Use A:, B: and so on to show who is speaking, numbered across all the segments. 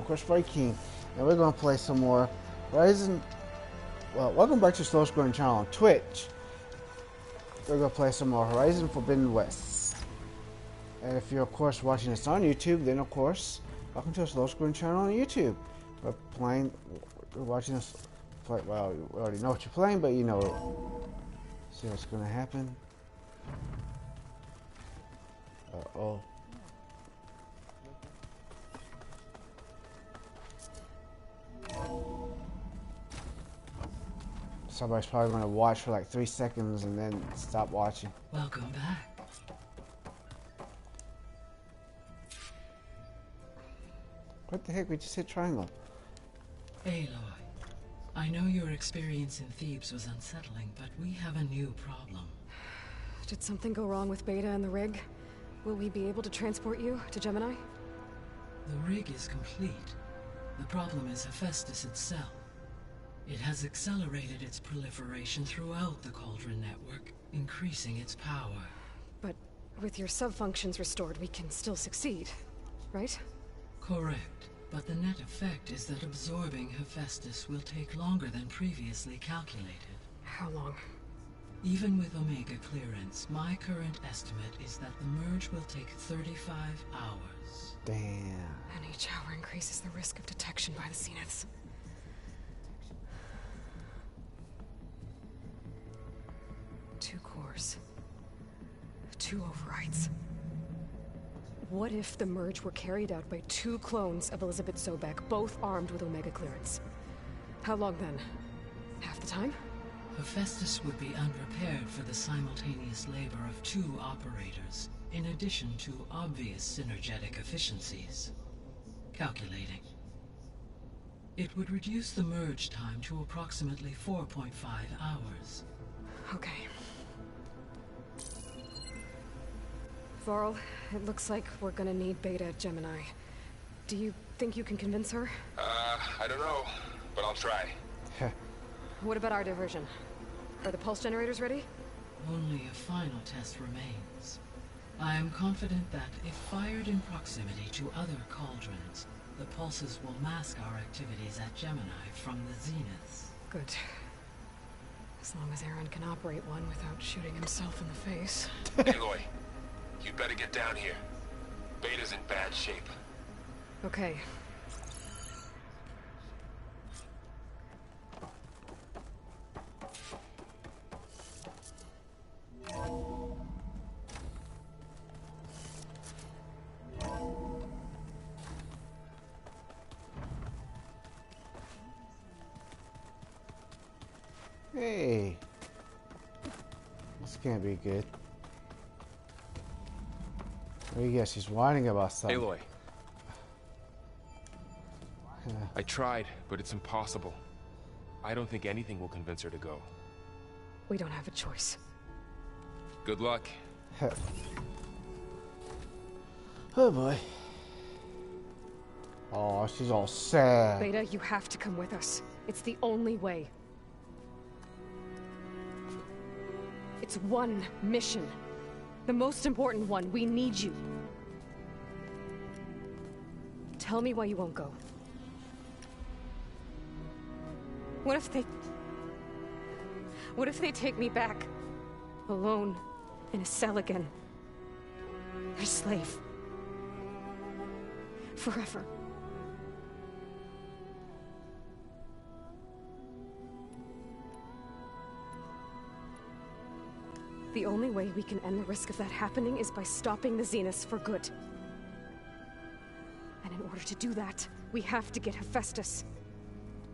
A: course, Ferrari King, and we're going to play some more Horizon. Well, welcome back to Slow Scrolling channel on Twitch. We're going to play some more Horizon Forbidden West. And if you're, of course, watching this on YouTube, then, of course, welcome to a Slow Scrolling channel on YouTube. We're watching this play. Well, you already know what you're playing, but you know, see what's going to happen. Uh-oh. Somebody's probably going to watch for like 3 seconds and then stop watching.
B: Welcome back.
A: What the heck? We just hit triangle.
B: Aloy, I know your experience in Thebes was unsettling, but we have a new problem.
C: Did something go wrong with Beta and the rig? Will we be able to transport you to Gemini?
B: The rig is complete. The problem is Hephaestus itself. It has accelerated its proliferation throughout the Cauldron network, increasing its power.
C: But with your sub-functions restored, we can still succeed, right?
B: Correct, but the net effect is that absorbing Hephaestus will take longer than previously calculated.
C: How long?
B: Even with Omega clearance, my current estimate is that the merge will take 35 hours.
A: Damn.
C: And each hour increases the risk of detection by the Zeniths. Two cores. 2 overrides. What if the merge were carried out by 2 clones of Elizabeth Sobek, both armed with Omega clearance? How long then? Half the time?
B: Hephaestus would be unprepared for the simultaneous labor of 2 operators, in addition to obvious synergetic efficiencies. Calculating. It would reduce the merge time to approximately 4.5 hours.
C: Okay. Varl, it looks like we're gonna need Beta at Gemini. Do you think you can convince her?
D: I don't know, but I'll try.
C: What about our diversion? Are the pulse generators ready?
B: Only a final test remains. I am confident that if fired in proximity to other cauldrons, the pulses will mask our activities at Gemini from the Zeniths.
C: Good. As long as Aaron can operate one without shooting himself in the face.
D: Aloy, you better get down here. Beta's in bad shape.
C: Okay.
A: Hey. This can't be good. Oh, yes, she's whining about something.
E: Aloy. I tried, but it's impossible. I don't think anything will convince her to go.
C: We don't have a choice.
E: Good luck.
A: Oh boy. Oh, she's all sad.
C: Beta, you have to come with us. It's the only way. It's one mission. The most important one. We need you. Tell me why you won't go. What if they take me back? Alone, in a cell again. A slave. Forever. The only way we can end the risk of that happening is by stopping the Zeniths for good. And in order to do that, we have to get Hephaestus.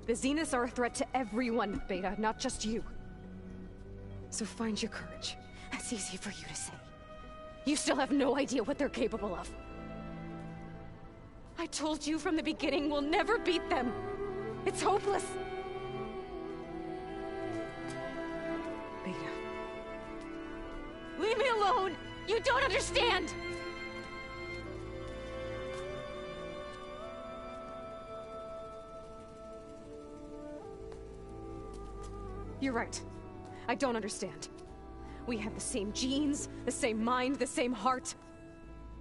C: The Zeniths are a threat to everyone, Beta, not just you. So find your courage. That's easy for you to say. You still have no idea what they're capable of. I told you from the beginning we'll never beat them. It's hopeless. Beta. Leave me alone! You don't understand! You're right. I don't understand. We have the same genes, the same mind, the same heart.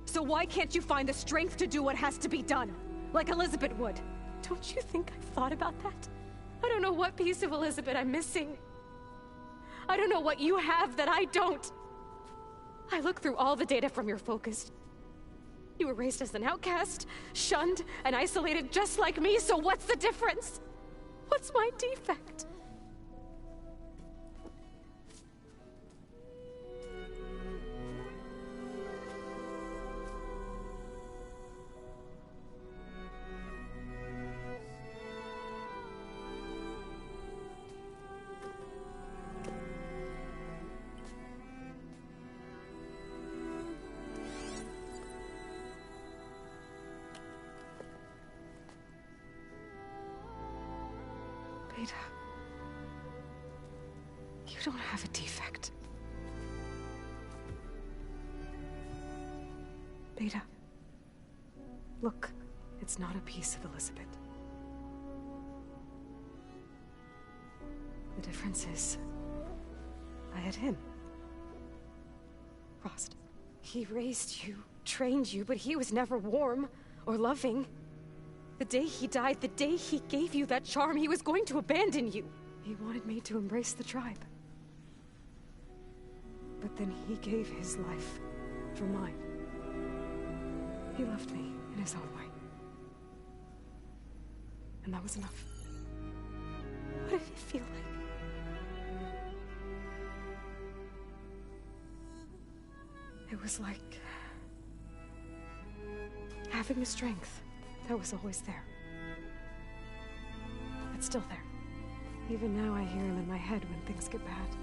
C: So why can't you find the strength to do what has to be done? like Elizabeth would. Don't you think I've thought about that? I don't know what piece of Elizabeth I'm missing. I don't know what you have that I don't. I look through all the data from your focus. You were raised as an outcast, shunned, and isolated just like me, so what's the difference? What's my defect? Beta, you don't have a defect. Beta, look, it's not a piece of Elizabeth. The difference is, I had him. Frost. He raised you, trained you, but he was never warm or loving. The day he died, the day he gave you that charm, he was going to abandon you. He wanted me to embrace the tribe. But then he gave his life for mine. He loved me in his own way. And that was enough. What did it feel like? It was like having the strength that was always there. It's still there. Even now I hear him in my head when things get bad.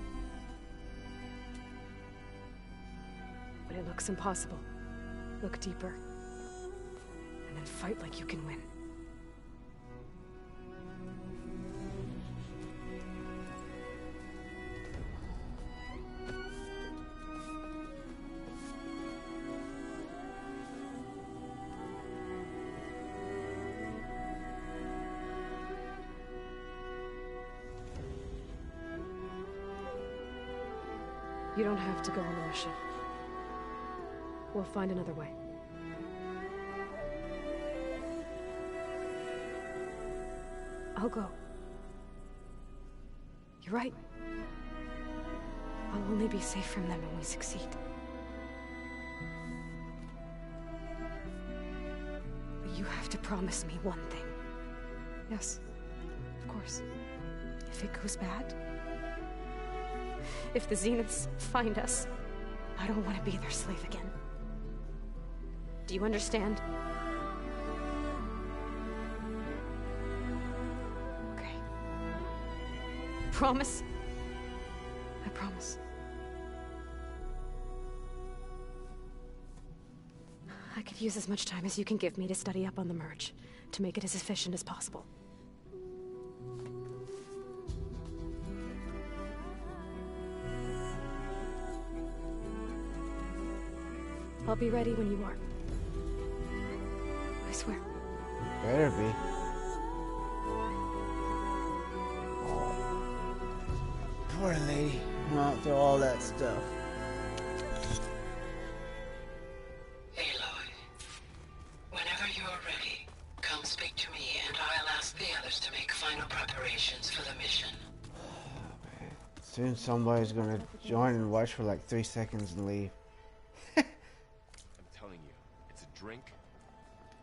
C: When it looks impossible, look deeper. And then fight like you can win. You don't have to go on the mission. We'll find another way. I'll go. You're right. I'll only be safe from them when we succeed. But you have to promise me one thing. Yes, of course. If it goes bad, if the Zeniths find us, I don't want to be their slave again. Do you understand? Okay. Promise? I promise. I could use as much time as you can give me to study up on the merge, to make it as efficient as possible. I'll be ready when you are. I swear.
A: Better be. Oh. Poor lady. Went through all that stuff.
B: Aloy, whenever you're ready, come speak to me and I'll ask the others to make final preparations for the mission.
A: Soon somebody's gonna join and watch for like 3 seconds and leave.
E: Drink,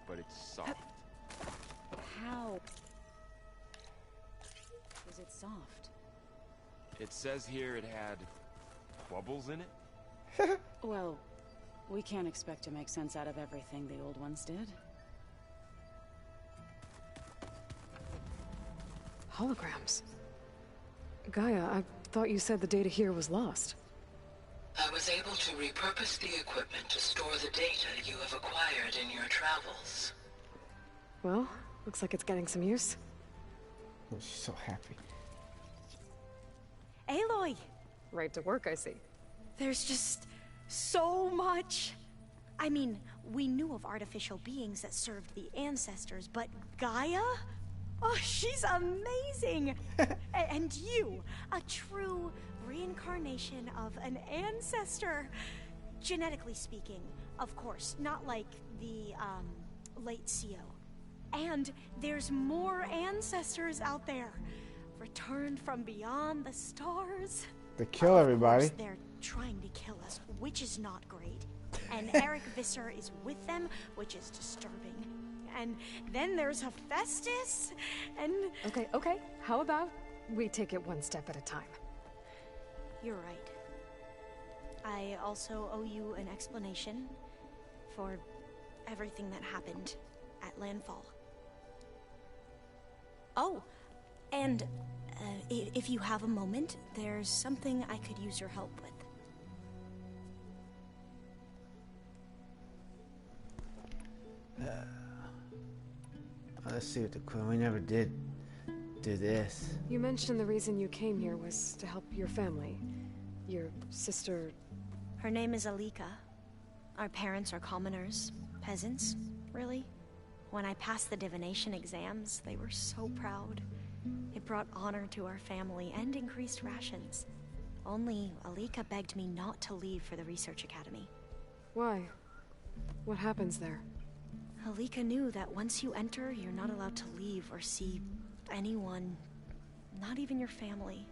E: but it's soft.
F: How is it soft?
E: It says here it had bubbles in it.
F: Well, we can't expect to make sense out of everything the old ones did.
C: Holograms. Gaia, I thought you said the data here was lost.
B: I was able to repurpose the equipment to store the data you have acquired in your travels.
C: Well, looks like it's getting some use.
A: Oh, she's so happy.
G: Aloy!
C: Right to work, I see.
G: There's just so much. I mean, we knew of artificial beings that served the ancestors, but Gaia? Oh, she's amazing! And you, a true reincarnation of an ancestor. Genetically speaking, of course, not like the, late CO. And there's more ancestors out there, returned from beyond the stars.
A: They kill everybody.
G: Of course, they're trying to kill us, which is not great. And Eric Visser is with them, which is disturbing. And then there's Hephaestus, and...
C: Okay. How about we take it one step at a time?
G: You're right. I also owe you an explanation for everything that happened at Landfall. Oh, and if you have a moment, there's something I could use your help with.
A: Let's see what the Queen. We never did do this.
C: You mentioned the reason you came here was to help your family. Your sister...
G: Her name is Alika. Our parents are commoners. Peasants, really. When I passed the divination exams, they were so proud. It brought honor to our family and increased rations. Only Alika begged me not to leave for the research academy.
C: Why? What happens there?
G: Alika knew that once you enter, you're not allowed to leave or see anyone, not even your family.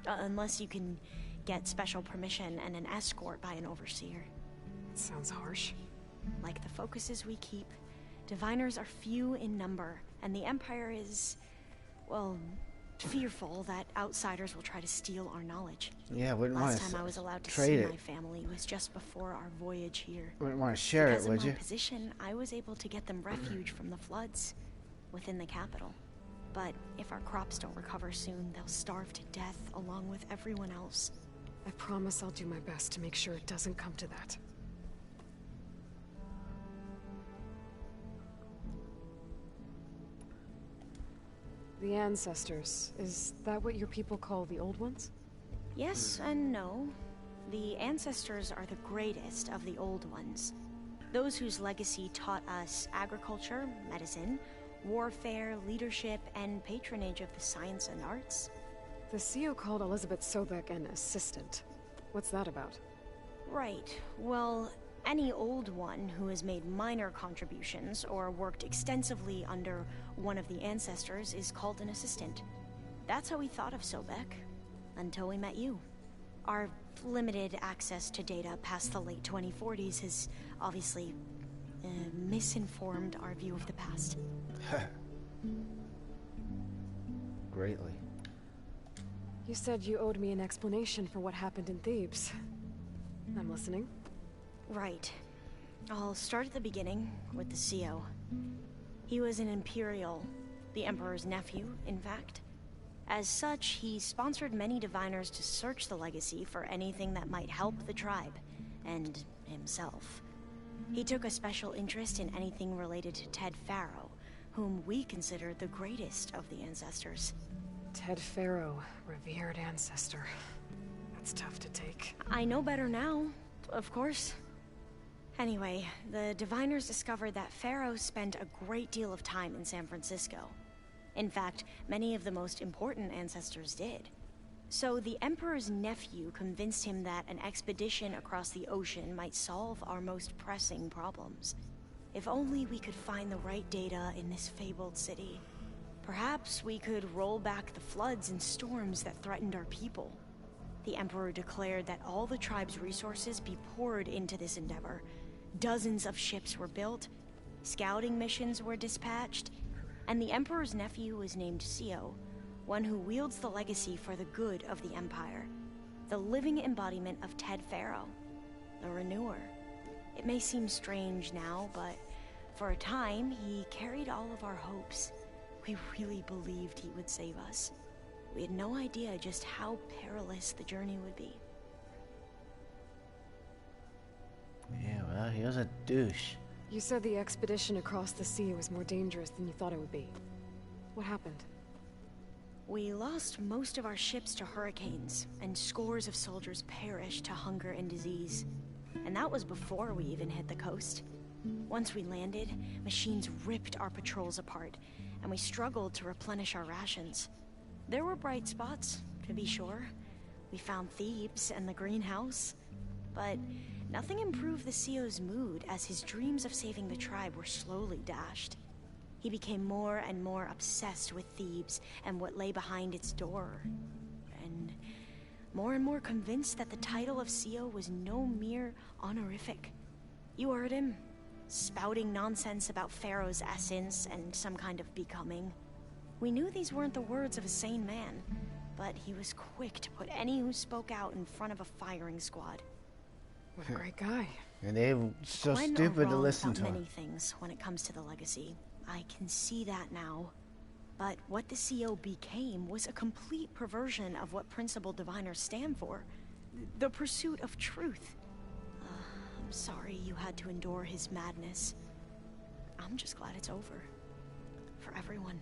G: Unless you can get special permission and an escort by an overseer.
C: It sounds harsh.
G: Like the focuses we keep, diviners are few in number, and the Empire is, well, fearful that outsiders will try to steal our knowledge.
A: Yeah, wouldn't want to
G: Last time I was allowed to
A: trade
G: see
A: it.
G: my family was just before our voyage here.
A: Wouldn't want to share
G: Because
A: it, would
G: of
A: you?
G: my position, I was able to get them refuge from the floods within the capital. But if our crops don't recover soon, they'll starve to death along with everyone else.
C: I promise I'll do my best to make sure it doesn't come to that. The ancestors, is that what your people call the old ones?
G: Yes and no. The ancestors are the greatest of the old ones. Those whose legacy taught us agriculture, medicine, warfare, leadership, and patronage of the science and arts.
C: The CEO called Elizabeth Sobek an assistant. What's that about?
G: Right. Well, any old one who has made minor contributions or worked extensively under one of the ancestors is called an assistant. That's how we thought of Sobek, until we met you. Our limited access to data past the late 2040s has obviously misinformed our view of the past.
A: Greatly.
C: You said you owed me an explanation for what happened in Thebes. I'm listening.
G: Right. I'll start at the beginning with the CEO. He was an Imperial, the Emperor's nephew, in fact. As such, he sponsored many diviners to search the legacy for anything that might help the tribe, and himself. He took a special interest in anything related to Ted Faro, whom we consider the greatest of the ancestors.
C: Ted Faro, revered ancestor. That's tough to take.
G: I know better now, of course. Anyway, the diviners discovered that Faro spent a great deal of time in San Francisco. In fact, many of the most important ancestors did. So the Emperor's nephew convinced him that an expedition across the ocean might solve our most pressing problems. If only we could find the right data in this fabled city. Perhaps we could roll back the floods and storms that threatened our people. The Emperor declared that all the tribe's resources be poured into this endeavor. Dozens of ships were built, scouting missions were dispatched, and the Emperor's nephew was named CEO, one who wields the legacy for the good of the Empire. The living embodiment of Ted Faro, the Renewer. It may seem strange now, but for a time, he carried all of our hopes. We really believed he would save us. We had no idea just how perilous the journey would be.
A: Yeah, well, he was a douche.
C: You said the expedition across the sea was more dangerous than you thought it would be. What happened?
G: We lost most of our ships to hurricanes, and scores of soldiers perished to hunger and disease. And that was before we even hit the coast. Once we landed, machines ripped our patrols apart, and we struggled to replenish our rations. There were bright spots, to be sure. We found Thebes and the greenhouse, but nothing improved the CEO's mood as his dreams of saving the tribe were slowly dashed. He became more and more obsessed with Thebes and what lay behind its door. And more convinced that the title of CEO was no mere honorific. You heard him, spouting nonsense about Pharaoh's essence and some kind of becoming. We knew these weren't the words of a sane man, but he was quick to put any who spoke out in front of a firing squad.
C: What a great guy.
A: And they were so
G: Glenn
A: stupid to
G: wrong
A: listen
G: about
A: to him.
G: many things when it comes to the legacy. I can see that now. But what the CO became was a complete perversion of what principal diviners stand for. The pursuit of truth. I'm sorry you had to endure his madness. I'm just glad it's over. For everyone.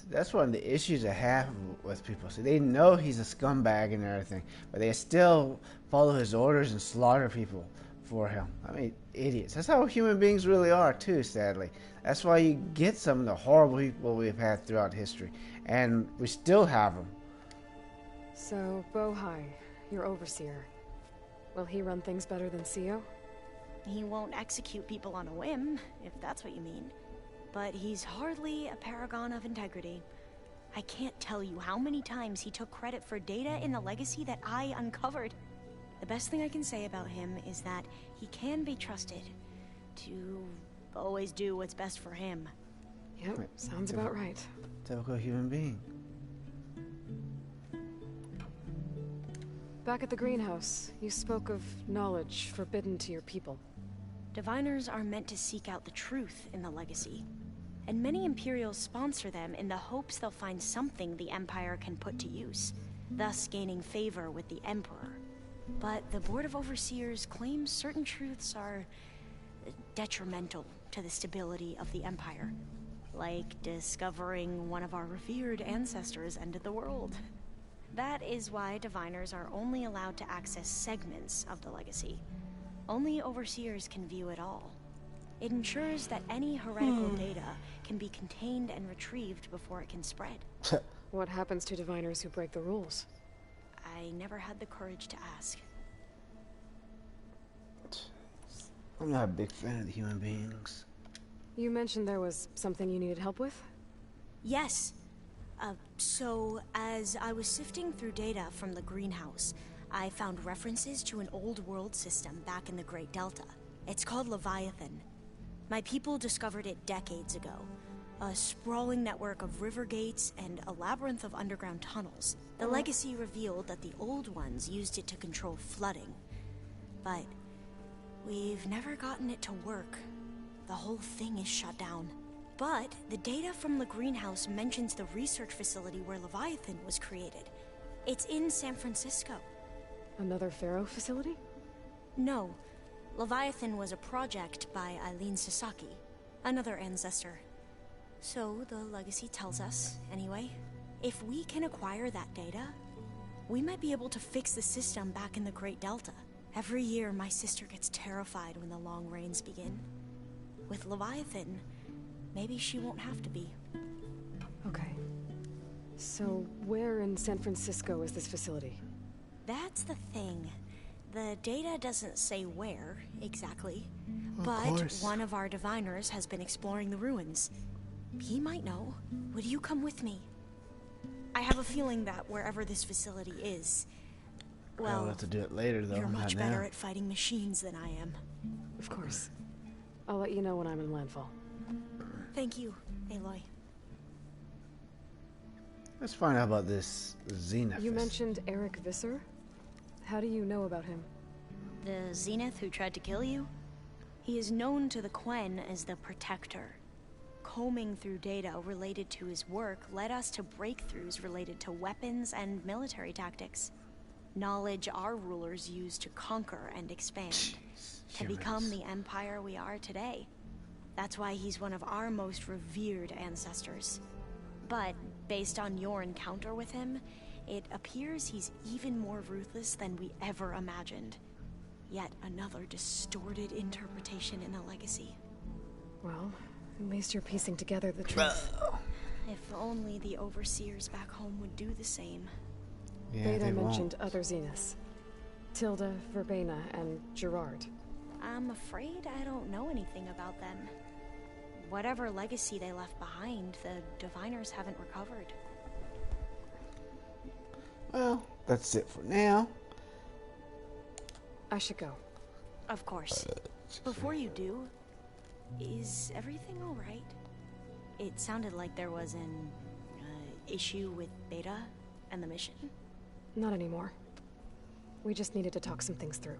A: That's one of the issues I have with people. So they know he's a scumbag and everything, but they still follow his orders and slaughter people for him. I mean, idiots. That's how human beings really are, too, sadly. That's why you get some of the horrible people we've had throughout history, and we still have them.
C: So, Bohai, your overseer. Will he run things better than CEO?
G: He won't execute people on a whim, if that's what you mean. But he's hardly a paragon of integrity. I can't tell you how many times he took credit for data in the legacy that I uncovered. The best thing I can say about him is that he can be trusted to always do what's best for him.
C: Yep, sounds about right.
A: Typical human being.
C: Back at the greenhouse, you spoke of knowledge forbidden to your people.
G: Diviners are meant to seek out the truth in the legacy. And many Imperials sponsor them in the hopes they'll find something the Empire can put to use, thus gaining favor with the Emperor. But the Board of Overseers claims certain truths are detrimental to the stability of the Empire. Like discovering one of our revered ancestors ended the world. That is why Diviners are only allowed to access segments of the legacy. Only Overseers can view it all. It ensures that any heretical data can be contained and retrieved before it can spread.
C: What happens to Diviners who break the rules?
G: I never had the courage to ask.
A: I'm not a big fan of the human beings.
C: You mentioned there was something you needed help with?
G: Yes. So, as I was sifting through data from the greenhouse, I found references to an old world system back in the Great Delta. It's called Leviathan. My people discovered it decades ago. A sprawling network of river gates and a labyrinth of underground tunnels. The legacy revealed that the old ones used it to control flooding. But we've never gotten it to work. The whole thing is shut down. But the data from the greenhouse mentions the research facility where Leviathan was created. It's in San Francisco.
C: Another Pharaoh facility?
G: No. Leviathan was a project by Eileen Sasaki, another ancestor. So the legacy tells us, anyway, if we can acquire that data, we might be able to fix the system back in the Great Delta. Every year, my sister gets terrified when the long rains begin. With Leviathan, maybe she won't have to be.
C: Okay. So, where in San Francisco is this facility?
G: That's the thing. The data doesn't say where, exactly.
A: Of
G: But
A: course.
G: one of our diviners has been exploring the ruins. He might know. Would you come with me? I have a feeling that wherever this facility is,
A: I'll
G: well,
A: have to do it later, though.
G: you're
A: Not
G: much
A: now.
G: better at fighting machines than I am.
C: Of course. I'll let you know when I'm in landfall.
G: Thank you, Aloy.
A: Let's find out about this Zenith.
C: You mentioned Eric Visser? How do you know about him?
G: The Zenith who tried to kill you? He is known to the Quen as the Protector. Combing through data related to his work led us to breakthroughs related to weapons and military tactics. Knowledge our rulers used to conquer and expand. To become the empire we are today. That's why he's one of our most revered ancestors. But, based on your encounter with him, it appears he's even more ruthless than we ever imagined. Yet another distorted interpretation in the legacy.
C: Well, at least you're piecing together the truth.
G: If only the overseers back home would do the same.
A: Yeah,
C: Beta
A: they
C: mentioned
A: won't.
C: other Zeniths. Tilda, Verbena, and Gerard.
G: I'm afraid I don't know anything about them. whatever legacy they left behind, the Diviners haven't recovered.
A: Well, that's it for now.
C: I should go.
G: Of course. Before you do, is everything alright? It sounded like there was an issue with Beta and the mission.
C: Not anymore. We just needed to talk some things through.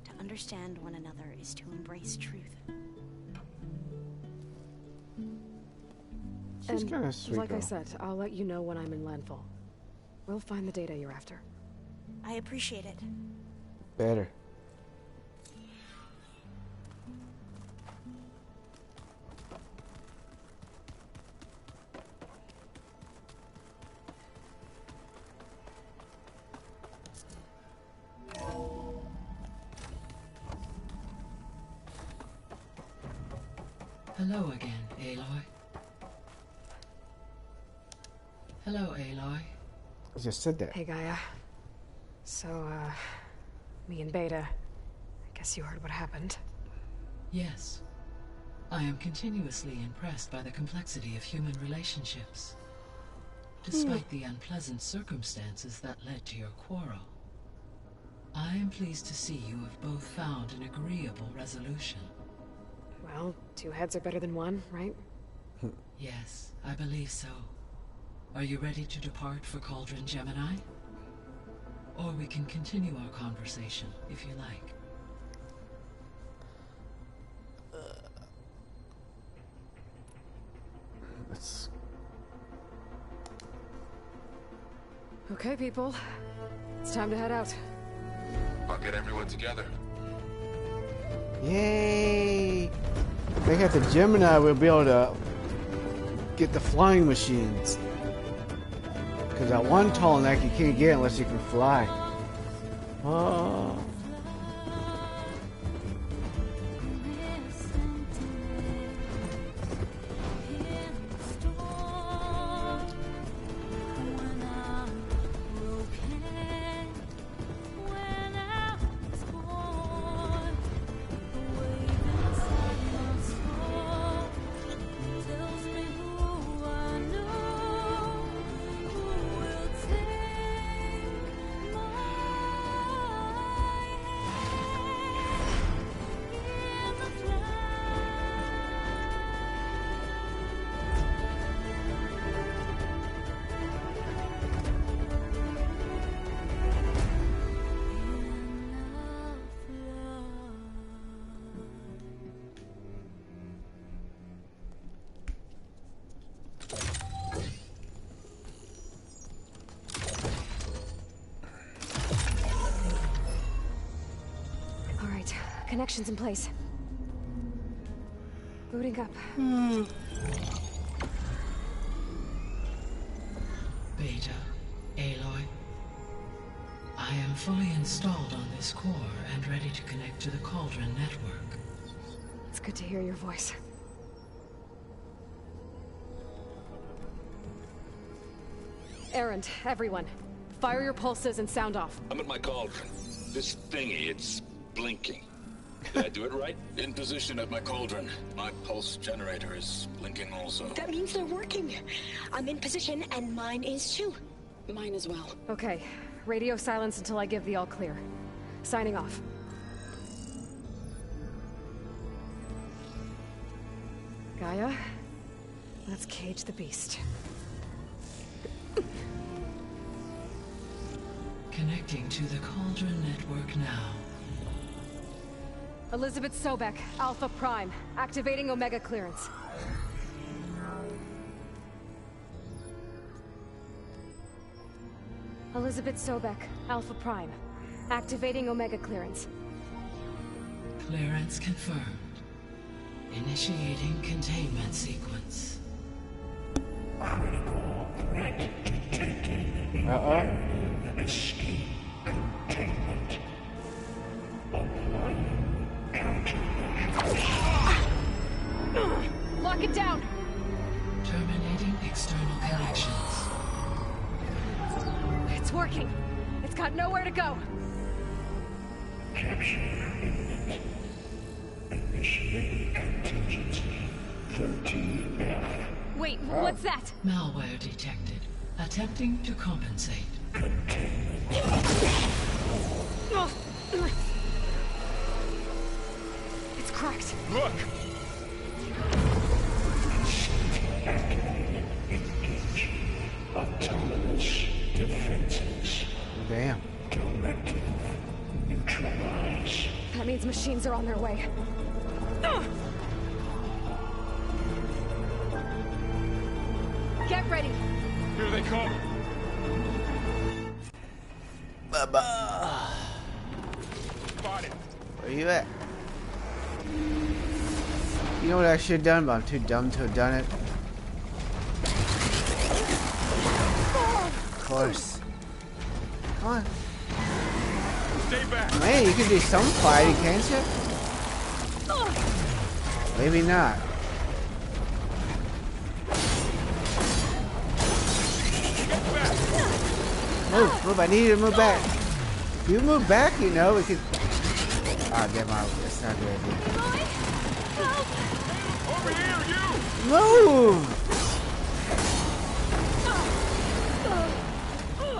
G: To understand one another is to embrace truth.
A: She's kind of sweet.
C: Like I
A: girl.
C: said, I'll let you know when I'm in landfall. We'll find the data you're after.
G: I appreciate it.
A: Better.
B: Hello again, Aloy. Hello, Aloy.
A: I just said that.
C: Hey, Gaia. So, me and Beta, I guess you heard what happened.
B: Yes. I am continuously impressed by the complexity of human relationships. Despite the unpleasant circumstances that led to your quarrel, I am pleased to see you have both found an agreeable resolution.
C: Well, two heads are better than one, right?
B: Yes, I believe so. Are you ready to depart for Cauldron Gemini? Or we can continue our conversation, if you like.
A: Let's...
C: Okay, people. It's time to head out.
D: I'll get everyone together.
A: Yay! If they got the Gemini, we'll be able to get the flying machines. Because that one tall neck you can't get unless you can fly. Oh.
C: Connections in place. Booting up.
B: Beta, Aloy. I am fully installed on this core and ready to connect to the Cauldron network.
C: It's good to hear your voice. Errand, everyone. Fire your pulses and sound off.
H: I'm at my cauldron. This thingy, it's blinking. Did I do it right? In position at my cauldron. My pulse generator is blinking also.
G: That means they're working. I'm in position, and mine is too.
F: Mine as well.
C: Okay. Radio silence until I give the all clear. Signing off. Gaia, let's cage the beast.
B: Connecting to the Cauldron network now.
C: Elizabeth Sobek, Alpha Prime, activating Omega clearance. Elizabeth Sobek, Alpha Prime, activating Omega clearance.
B: Clearance confirmed. Initiating containment sequence.
C: Lock it down!
B: Terminating external connections.
C: It's working. It's got nowhere to go.
I: Capture imminent. Initiate contingency.
C: Wait, what's that?
B: Malware detected. Attempting to compensate.
C: It's cracked.
E: Look!
I: Autonomous defenses.
A: Damn.
I: Directive. Neutralize.
C: That means machines are on their way. Get ready.
E: Here they come.
A: Baba.
E: Spotted.
A: Where you at? You know what I should have done, but I'm too dumb to have done it. Of course. Come on.
E: Stay back.
A: Man, you can do some fighting, can't you? Maybe not.
E: Get back.
A: Move, I need you to move back. If you move back, you know, we could... Ah, damn, that's not a good idea.
E: Over here, you!
A: Move!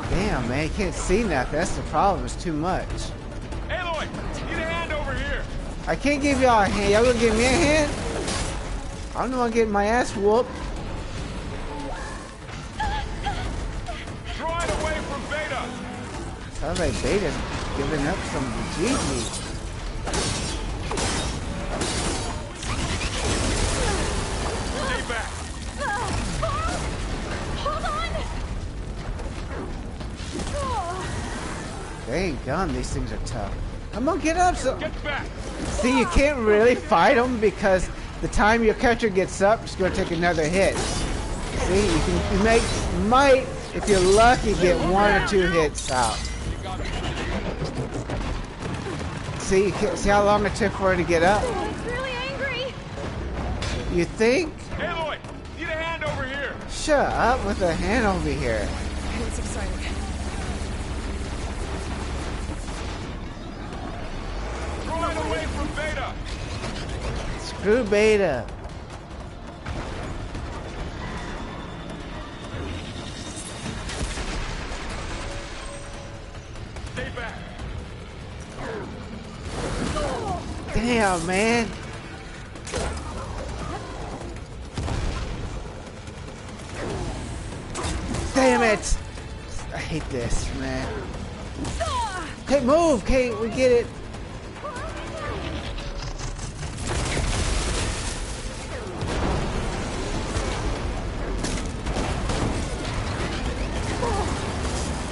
A: Damn, man, you can't see nothing. That's the problem, it's too much.
E: Aloy, need a hand over here.
A: I can't give y'all a hand. Y'all gonna give me a hand? I don't know I'm getting my ass whooped.
E: Drawing away from Beta.
A: Sounds like Beta's giving up some GG.
E: Stay back.
C: Hold on.
A: Dang gum, these things are tough. Come on, get up. So
E: Get back.
A: see, you can't really fight them because the time your character gets up, it's going to take another hit. See, you might, if you're lucky, get 1 or 2 hits out. See, see how long it took for her to get up?
C: It's really angry.
A: You think?
E: Aloy, need a hand over here.
A: Shut up with a hand over here.
C: It's exciting.
E: Drawing away from Beta.
A: Screw Beta.
E: Stay back.
A: Damn, man. Damn it. I hate this, man. Okay, move. Okay, we get it.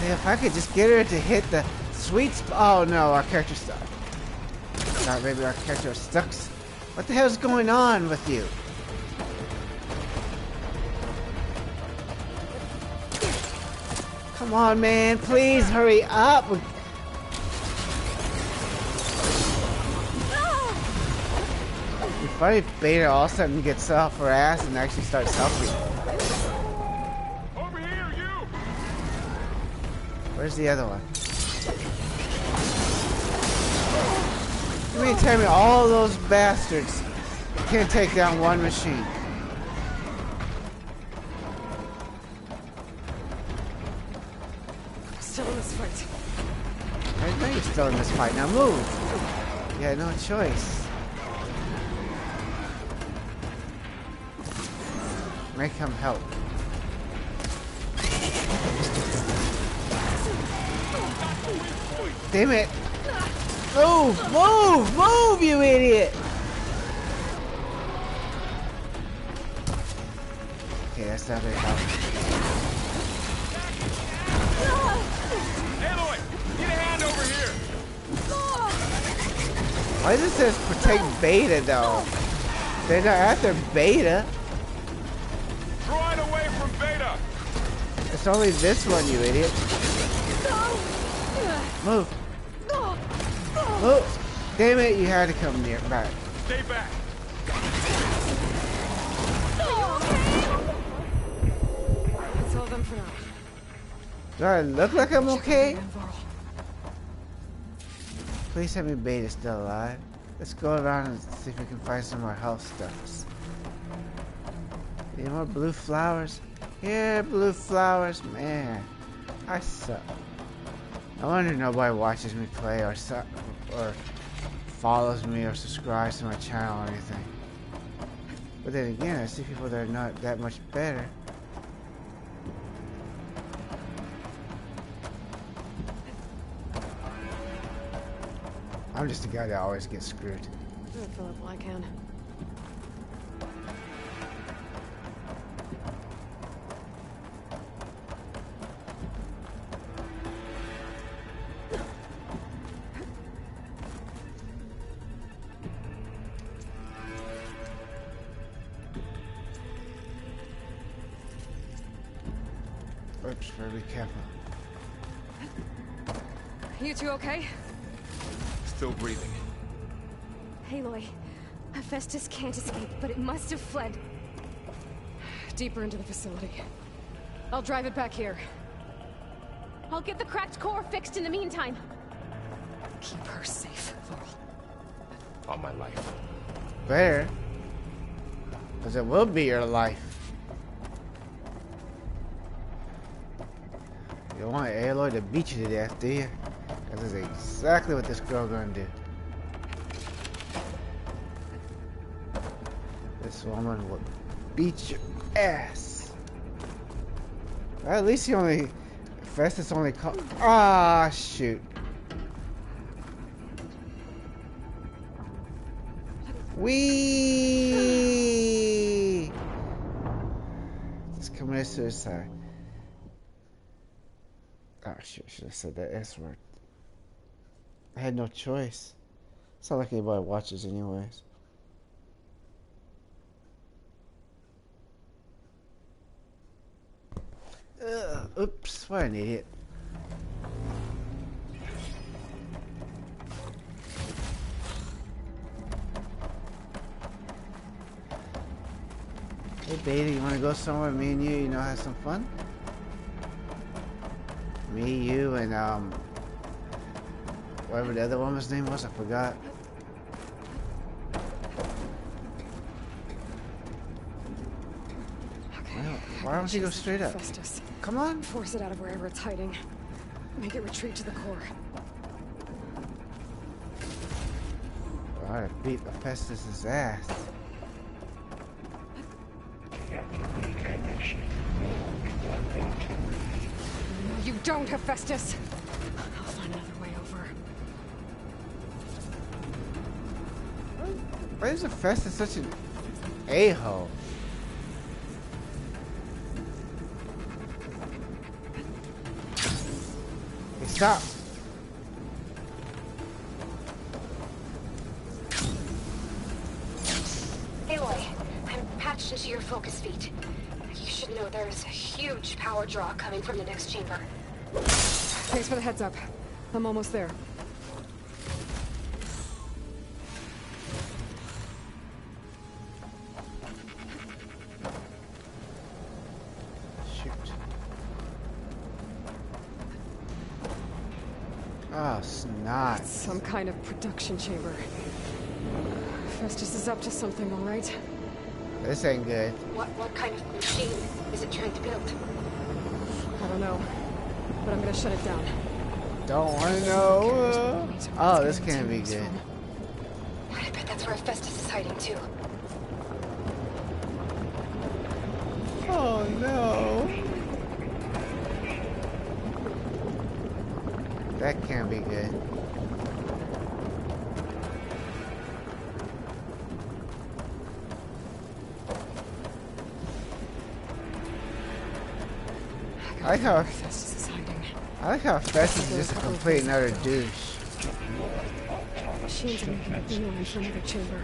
A: If I could just get her to hit the sweet spot. Oh no, our character's stuck. God, maybe our character is stuck. What the hell's going on with you? Come on, man. Please hurry up. It'd be funny if Beta all of a sudden gets off her ass and actually starts helping.
E: Over here, you.
A: Where's the other one? You mean tell me all those bastards can't take down one machine?
C: Still in this fight.
A: I know you're still in this fight. Now move. You had no choice. Make him help. Damn it. Move! Move! Move, you idiot! Okay, that's not very helpful.
E: Aloy, need a hand over here.
A: Why does it say protect Beta, though? They're not after Beta.
E: Drawing away from Beta.
A: It's only this one, you idiot. Move. Move. Damn it, you had to come near back.
E: Stay back.
C: That's all of them for now.
A: Do I look like I'm okay? Please tell me Beta's still alive. Let's go around and see if we can find some more health stuffs. Need more blue flowers? Yeah, blue flowers, man. I suck. No wonder nobody watches me play or follows me or subscribes to my channel or anything. But then again, I see people that are not that much better. I'm just the guy that always gets screwed.
C: I'll fill up while I can.
A: Oops, better be careful.
C: You two okay?
E: Still breathing.
C: Aloy, Hephaestus can't escape, but it must have fled deeper into the facility. I'll drive it back here.
J: I'll get the cracked core fixed in the meantime.
C: Keep her safe, Varl.
E: On my life.
A: Better. Because it will be your life. You don't want Aloy to beat you to death, do you? That is exactly what this girl gonna do. This woman will beat your ass. At least he only... Festus only called... Ah, shoot. Wee! Just committed suicide. Oh shit, I should have said that S word. I had no choice. It's not like anybody watches anyways. Oops, what an idiot. Hey Beta, you wanna go somewhere? Me and you know, have some fun? Me, you, and whatever the other woman's name was, I forgot.
C: Okay.
A: Well, why don't you go straight up?
C: Hephaestus.
A: Come on.
C: Force it out of wherever it's hiding. Make it retreat to the core.
A: Alright, beat Hephaestus' ass.
C: No, you don't, Hephaestus! I'll find another way over.
A: Why is Hephaestus such an a-hole? Hey, stop!
J: Aloy, I'm patched into your focus feed. You should know there's a huge power draw coming from the next chamber.
C: Thanks for the heads up. I'm almost there.
A: Shoot. Oh, snot.
C: It's some kind of production chamber. Festus is up to something, all right?
A: This ain't good.
J: What kind of machine is it trying to build?
C: I don't know, but I'm gonna shut it down.
A: Don't want to know. Oh, this can't be good.
J: I bet that's where Hephaestus is hiding too.
A: Oh no. That can't be good. I like how
C: Festus is hiding.
A: I like how Festus is just a complete and utter douche.
C: Machines are making a beeline for another chamber.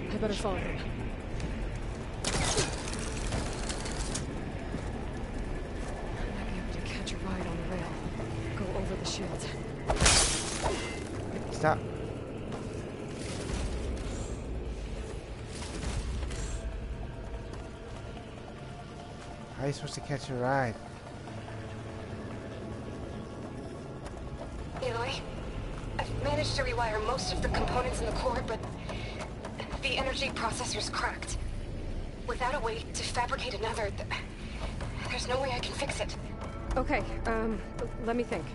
C: I better follow him. I might be able to catch a ride on the rail. Go over the shield.
A: Stop. How are you supposed to catch a ride?
J: Aloy, I've managed to rewire most of the components in the core, but the energy processor's cracked. Without a way to fabricate another, there's no way I can fix it.
C: Okay, let me think.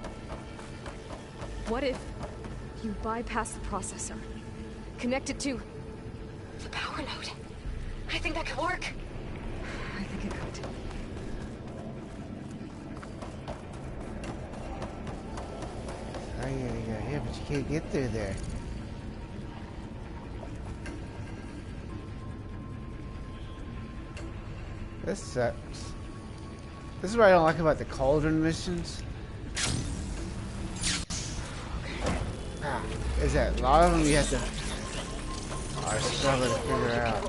C: What if you bypass the processor? Connect it to...
J: the power node. I think that could work.
C: I think it could.
A: Oh, yeah, you got here, but you can't get through there. This sucks. This is what I don't like about the Cauldron missions. Ah, is that a lot of them you have to... Oh, I struggle to figure out.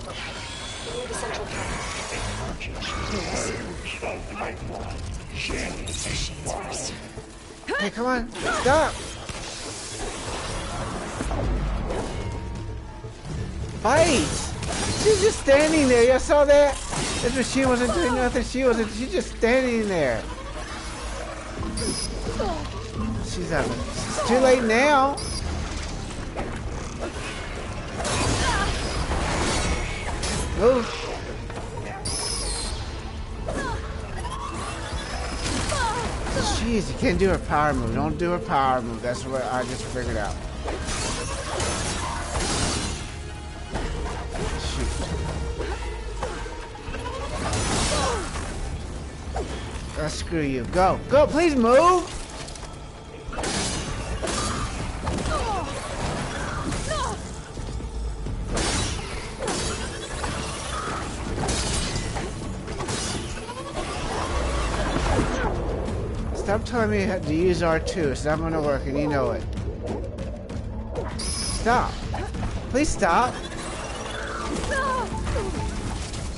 A: Hey, come on, stop! Fight! She's just standing there, you saw that? This machine wasn't doing nothing, she's just standing there. It's too late now. Move. Jeez, you can't do her power move. Don't do her power move. That's what I just figured out. Shoot. Screw you. Go. Go, please move! Stop telling me how to use R2. It's not going to work, and you know it. Stop. Please stop.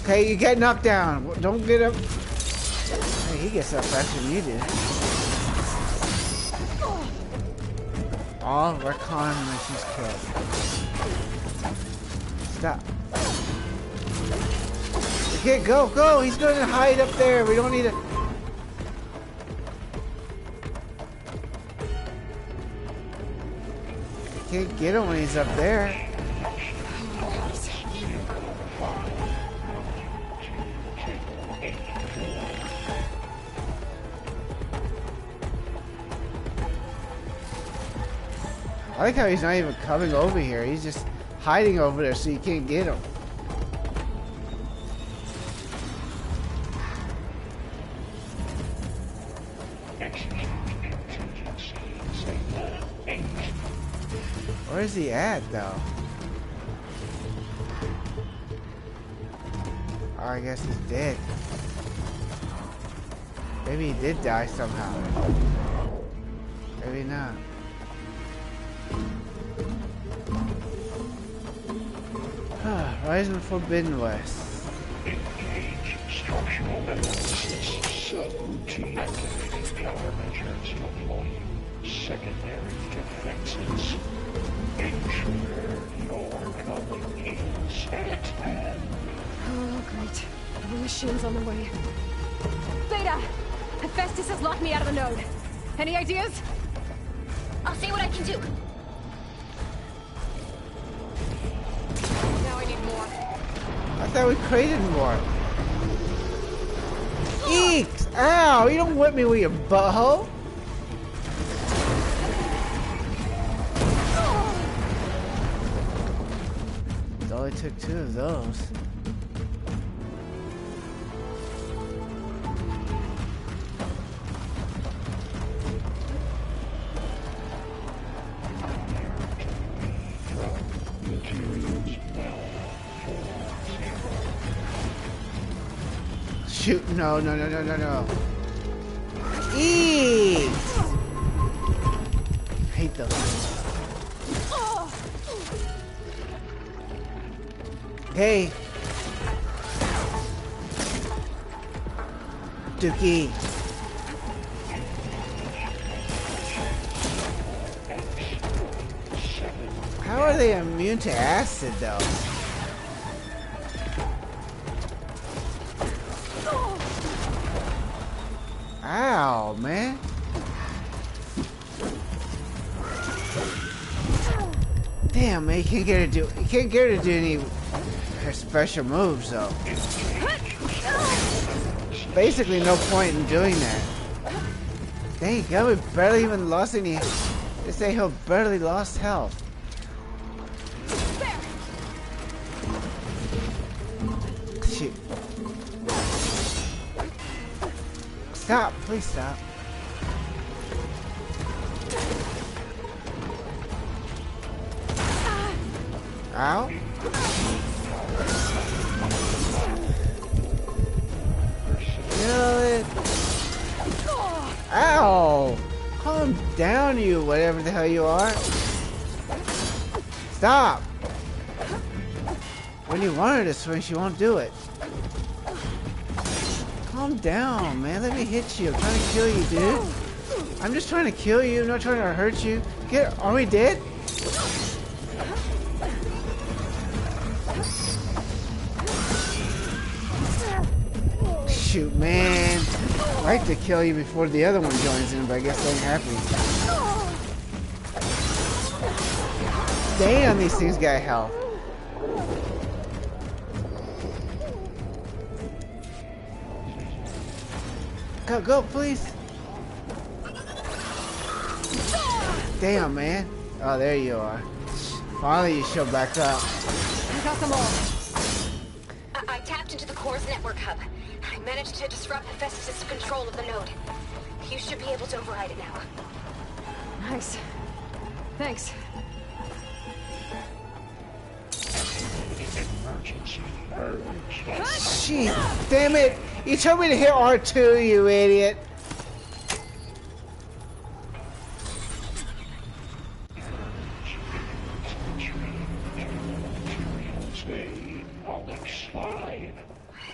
A: Okay, you get knocked down. Don't get up. Hey, he gets up faster than you do. All recon missions killed. Stop. Okay, go, go. He's going to hide up there. We don't need to... Can't get him when he's up there. I like how he's not even coming over here. He's just hiding over there so you can't get him. Where's he at, though? Oh, I guess he's dead. Maybe he did die somehow. Maybe not. Rising Forbidden West.
I: Engage structural analysis. Subroutine activated countermeasures deploying. Secondary defenses. Ensure your coming is at hand.
C: Oh, great. The machine's on the way. Beta! Hephaestus has locked me out of the node. Any ideas?
J: I'll see what I can do. Now I need more.
A: I thought we created more. Eek! Ow! You don't whip me with your butthole. It only took 2 of those. Shoot, no. Eat! I hate those things. Hey! Dookie! How are they immune to acid, though? Ow, man. Damn, man, you can't get her to do any her special moves, though. Basically, no point in doing that. Dang, Gummy barely even lost any. They say he barely lost health. Shoot. Stop, please stop. Ow. Kill it. Ow. Calm down, you whatever the hell you are. Stop. When you want her to swing, she won't do it. Calm down, man. Let me hit you. I'm trying to kill you, dude. I'm just trying to kill you. I'm not trying to hurt you. Are we dead? Shoot, man. I'd like to kill you before the other one joins in, but I guess they ain't happy. Damn, these things got health. Go, please. Damn, man. Oh, there you are. Finally, you show back up.
C: I got them all.
J: I tapped into the core's network hub. I managed to disrupt Hephaestus' control of the node. You should be able to override it now.
C: Nice. Thanks.
A: Shit, damn it! You told me to hit R2, you idiot!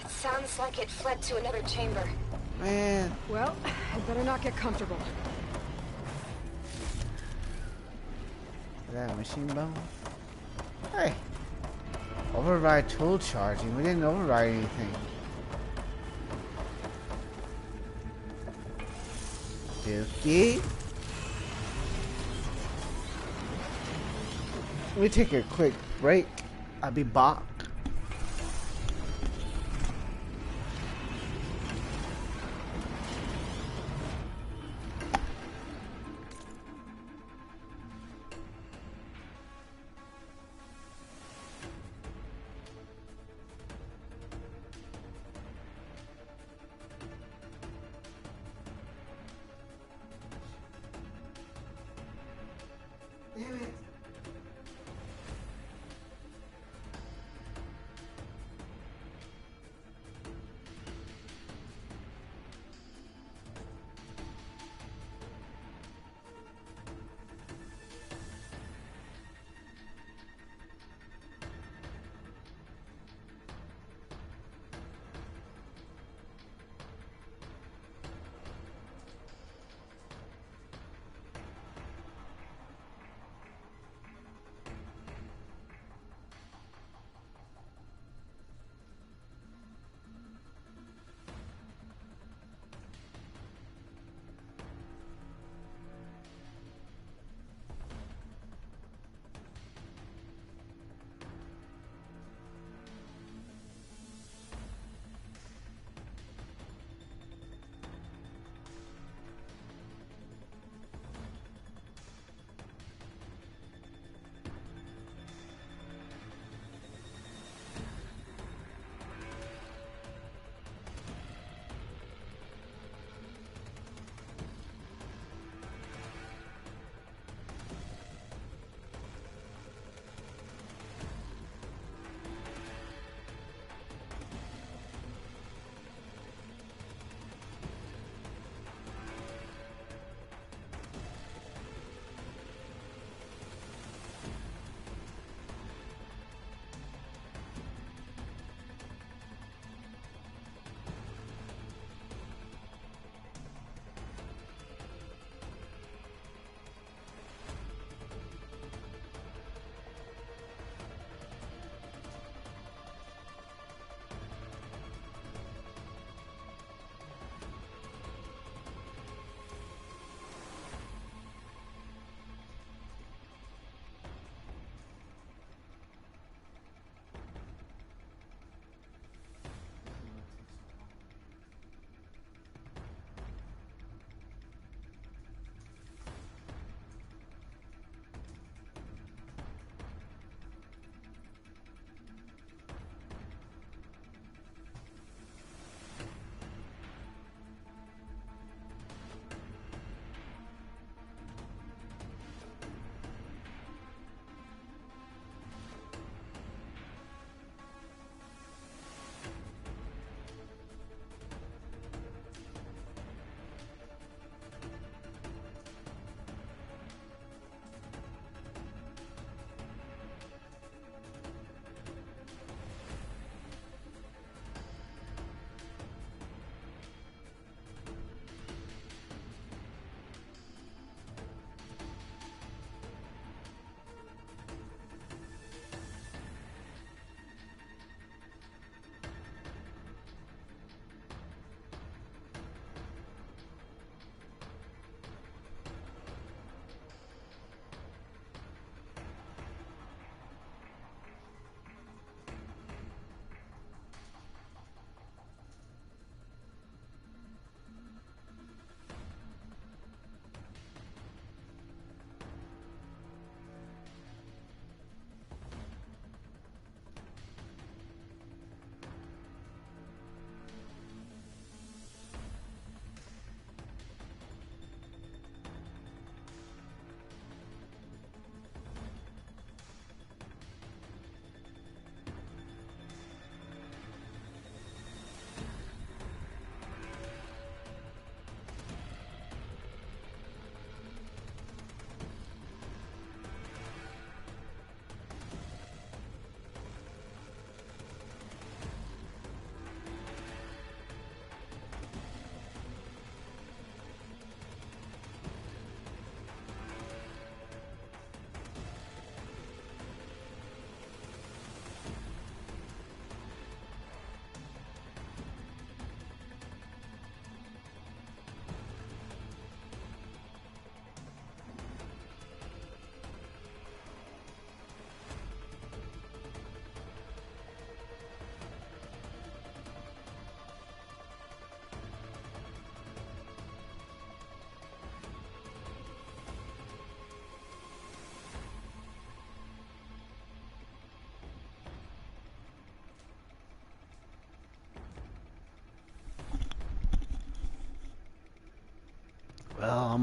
J: It sounds like it fled to another chamber.
A: Man.
C: Well, I better not get comfortable.
A: Is that a machine bone? Hey. Override tool charging. We didn't override anything. Dookie. Let me take a quick break. I'll be back.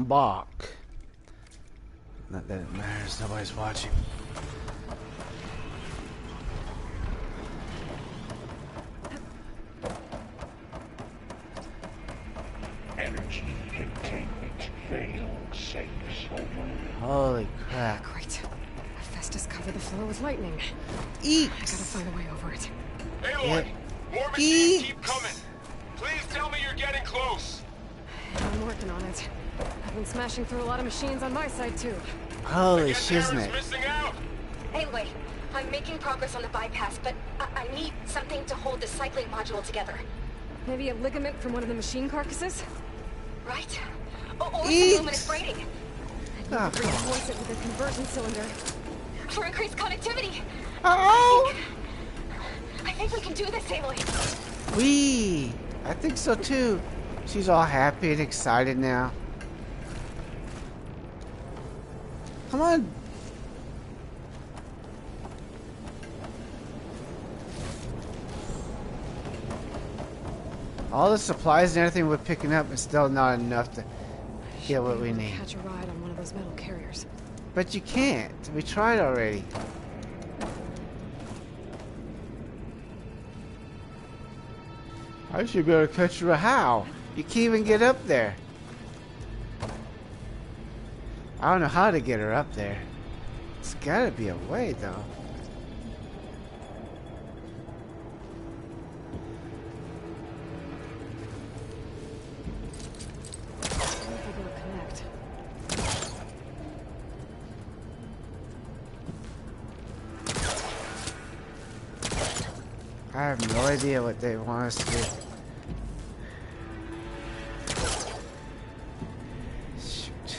A: back. Not that it matters, nobody's watching.
I: Energy containment failed. Safe over.
A: Holy crap.
C: Great. Hephaestus covered the floor with lightning.
A: Eek!
C: I gotta find a way over it.
D: Aloy, more machines keep coming. Please tell me you're getting close.
C: I'm working on it. I've been smashing through a lot of machines on my side, too.
A: Holy
D: Darren's
A: shiznit.
D: missing out.
J: Anyway, I'm making progress on the bypass, but I need something to hold the cycling module together.
C: Maybe a ligament from one of the machine carcasses?
J: Right? Or some
A: Eek.
J: luminous braiding.
A: Oh, come on.
C: Reinforce it with a conversion cylinder.
J: For increased connectivity.
A: Oh!
J: I think we can do this, Aloy.
A: Wee! I think so too. She's all happy and excited now. Come on. All the supplies and everything we're picking up is still not enough to get what we need.
C: Catch a ride on one of those metal carriers.
A: But you can't. We tried already. I should be able to catch her. How? You can't even get up there. I don't know how to get her up there. It's gotta be a way, though. I have no idea what they want us to do. Shoot.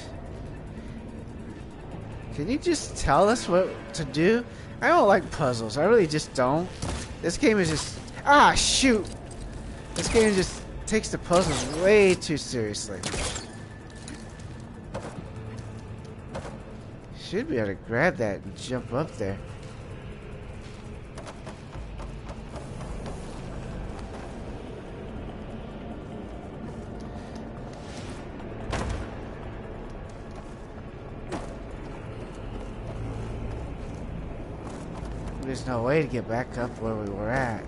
A: Can you just tell us what to do? I don't like puzzles. I really just don't. This game is just... Ah, shoot! This game just takes the puzzles way too seriously. Should be able to grab that and jump up there. There's no way to get back up where we were at.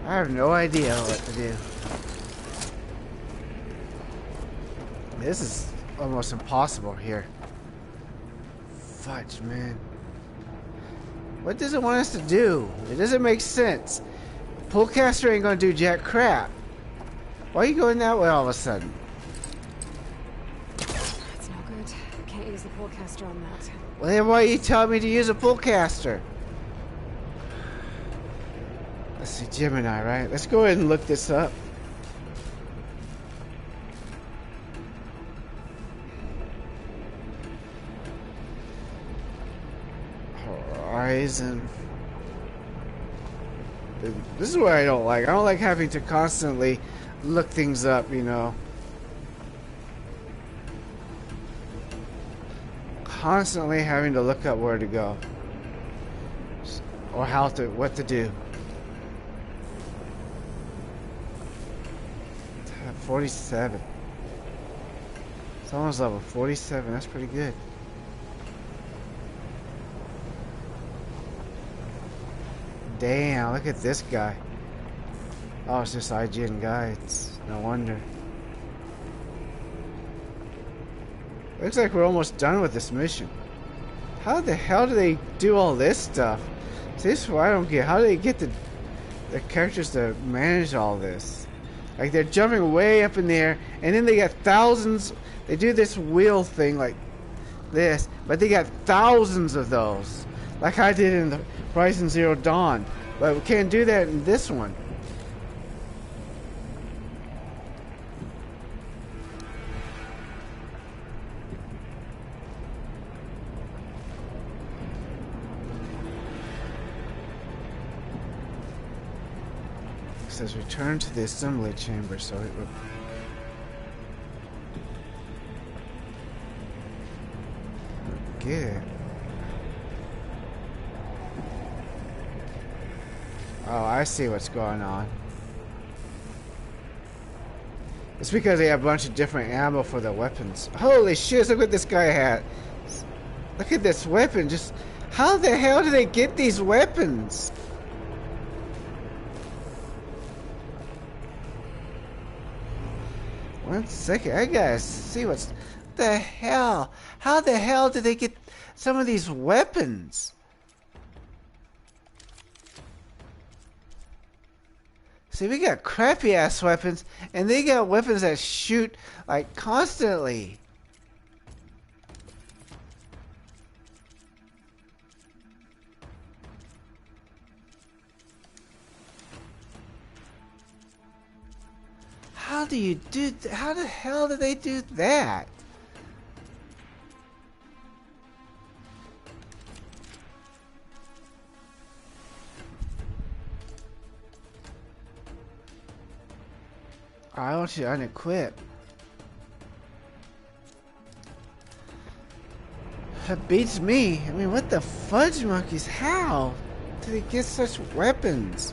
A: I have no idea what to do. This is almost impossible here. Fudge, man. What does it want us to do? It doesn't make sense. Pullcaster ain't gonna do jack crap. Why are you going that way all of a sudden?
C: That's no good. Can't use the pullcaster on that.
A: Well, then why are you telling me to use a pullcaster? Let's see, Gemini, right? Let's go ahead and look this up. Horizon. This is what I don't like. I don't like having to constantly look things up, you know. Constantly having to look up where to go. Or what to do. 47. Someone's level 47. That's pretty good. Damn, look at this guy. Oh, it's just IGN guides. No wonder. Looks like we're almost done with this mission. How the hell do they do all this stuff? See, this is what I don't get. How do they get the characters to manage all this? Like, they're jumping way up in the air, and then they got thousands. They do this wheel thing like this, but they got thousands of those. Like I did in the Horizon Zero Dawn. But we can't do that in this one. It says return to the assembly chamber, so it would... Get it. Oh, I see what's going on. It's because they have a bunch of different ammo for their weapons. Holy shit, look what this guy had. Look at this weapon. Just how the hell do they get these weapons? One second, I gotta see what's the hell. How the hell did they get some of these weapons? See, we got crappy ass weapons, and they got weapons that shoot like constantly. How do you do? How the hell do they do that? I want you to unequip. That beats me. I mean, what the fudge monkeys? How did they get such weapons?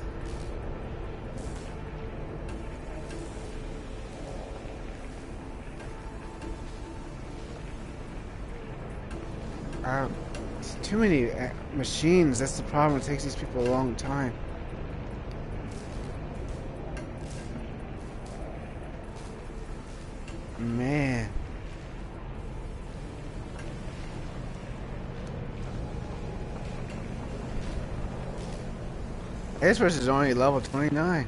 A: It's too many machines. That's the problem. It takes these people a long time. Man. This person's only level 29.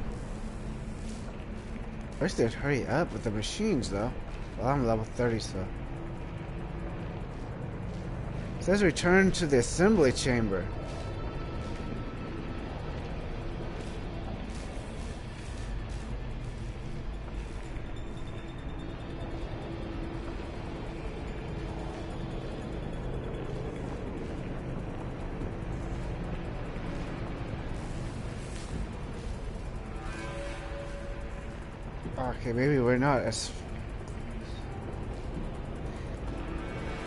A: I wish they'd hurry up with the machines, though. Well, I'm level 30, so. It says return to the assembly chamber. Okay, maybe we're not as...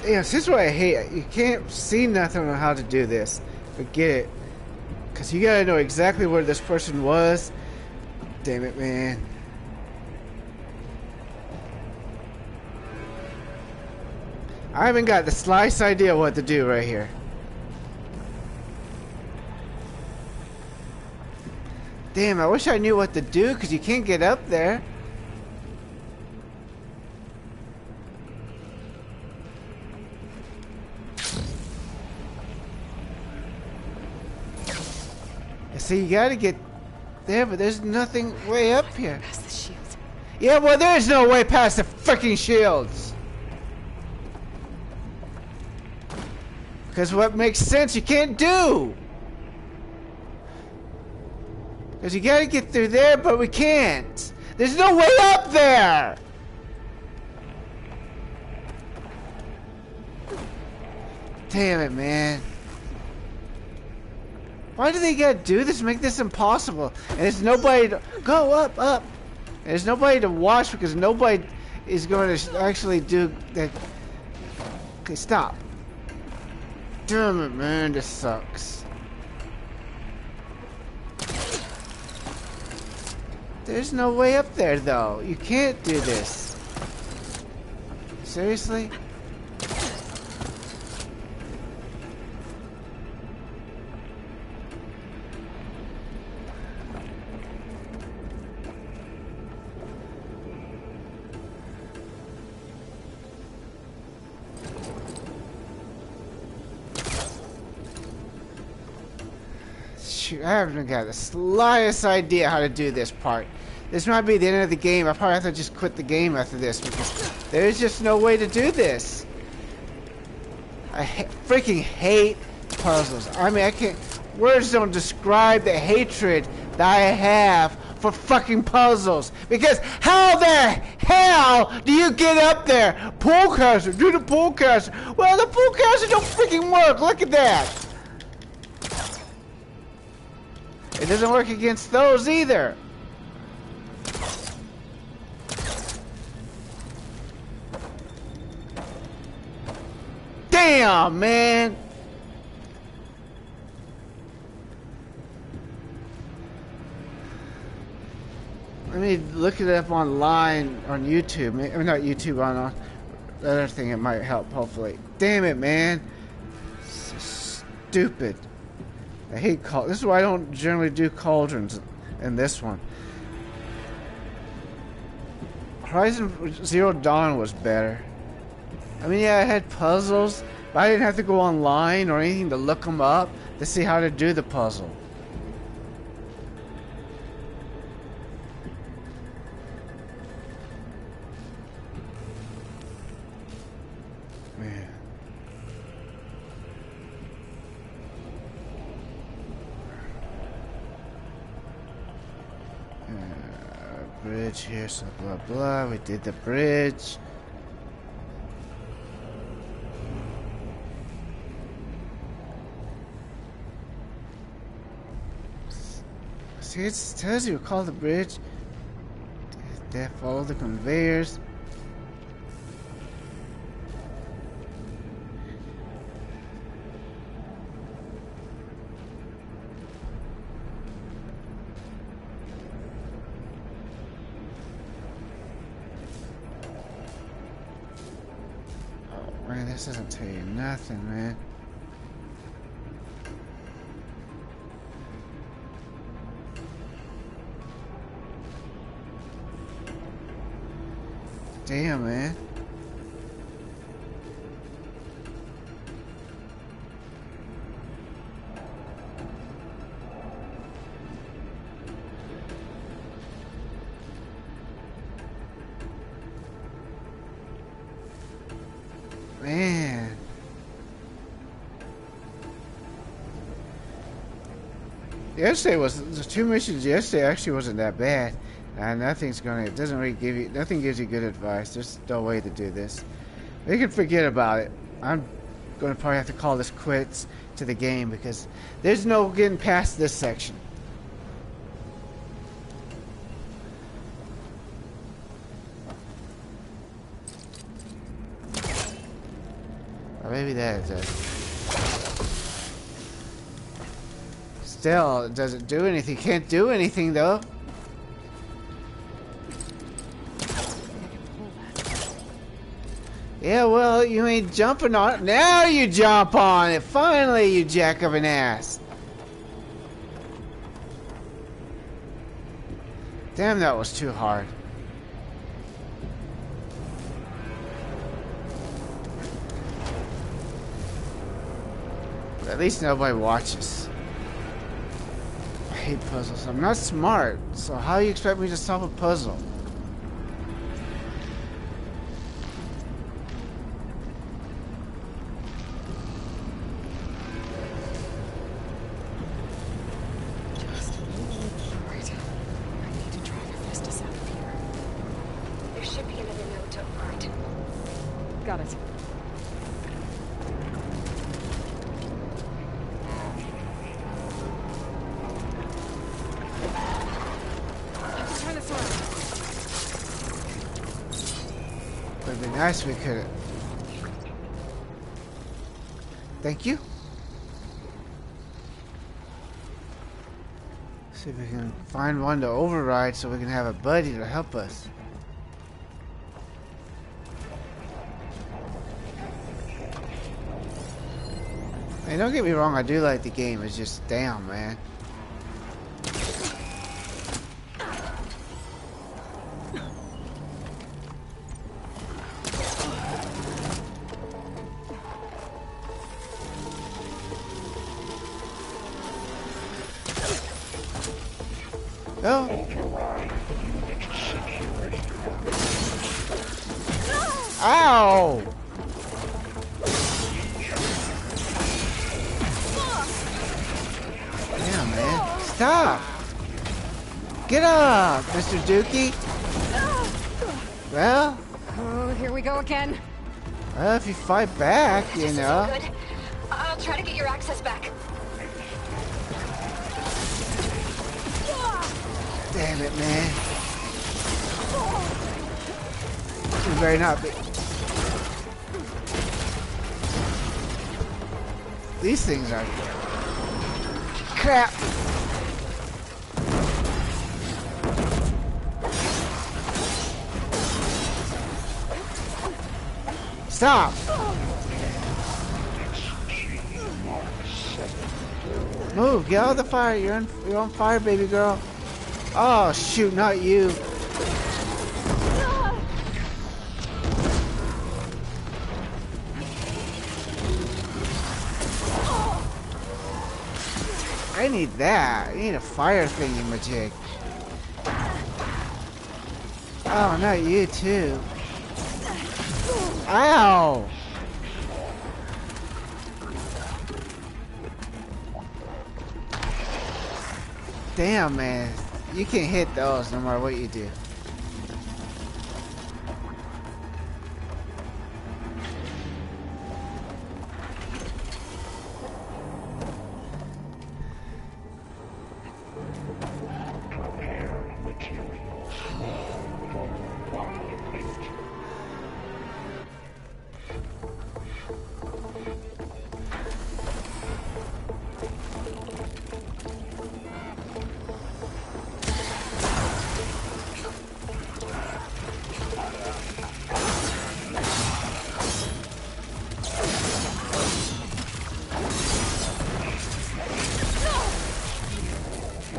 A: Yeah, this is what I hate. You can't see nothing on how to do this. Forget it. Because you gotta know exactly where this person was. Damn it, man. I haven't got the slightest idea what to do right here. Damn, I wish I knew what to do, because you can't get up there. See, you gotta get there, but there's nothing way up here.
C: Past the shield.
A: Yeah, well, there's no way past the freaking shields. Because what makes sense you can't do. Because you gotta get through there, but we can't. There's no way up there. Damn it, man. Why do they gotta do this? Make this impossible. And there's nobody to go up. And there's nobody to watch because nobody is going to actually do that. Okay, stop. Damn it, man. This sucks. There's no way up there, though. You can't do this. Seriously? I haven't got the slightest idea how to do this part. This might be the end of the game. I probably have to just quit the game after this because there's just no way to do this. I freaking hate puzzles. I mean, I can't... Words don't describe the hatred that I have for fucking puzzles. Because how the hell do you get up there? Pool caster, do the pool caster. Well, the pool caster don't freaking work. Look at that. It doesn't work against those either. Damn, man. mean, look it up online on YouTube. Or not YouTube, on the other thing. It might help, hopefully. Damn it, man. So stupid. I hate cauldrons. This is why I don't generally do cauldrons in this one. Horizon Zero Dawn was better. I mean, yeah, I had puzzles, but I didn't have to go online or anything to look them up to see how to do the puzzle. Man. Bridge here, so blah blah. We did the bridge. See, it tells you call the bridge. There, follow the conveyors. Oh man, this doesn't tell you nothing, man. Damn, man. Man. Yesterday was the 2 missions yesterday actually wasn't that bad. Nothing's gonna. It doesn't really give you. Nothing gives you good advice. There's no way to do this. You can forget about it. I'm gonna probably have to call this quits to the game because there's no getting past this section. Or maybe that is it. Still, it doesn't do anything. Can't do anything though. Yeah, well, you ain't jumping on it. Now you jump on it. Finally, you jack of an ass. Damn, that was too hard. But at least nobody watches. I hate puzzles. I'm not smart, so how do you expect me to solve a puzzle?
C: Got it. Turn this around.
A: Would be nice if we could. Thank you. See if we can find one to override so we can have a buddy to help us. Hey, don't get me wrong, I do like the game. It's just damn, man. Oh. Ow! Damn, man. Stop! Get up, Mr. Dookie! Well?
C: Oh, here we go again.
A: Well, if you fight back, you know.
J: Good. I'll try to get your access back.
A: Damn it, man. You better not be. These things are crap. Stop! Move, get out of the fire. You're on fire, baby girl. Oh shoot, not you. I need that. I need a fire thingy majig. Oh, not you too. Ow! Damn, man. You can't hit those no matter what you do.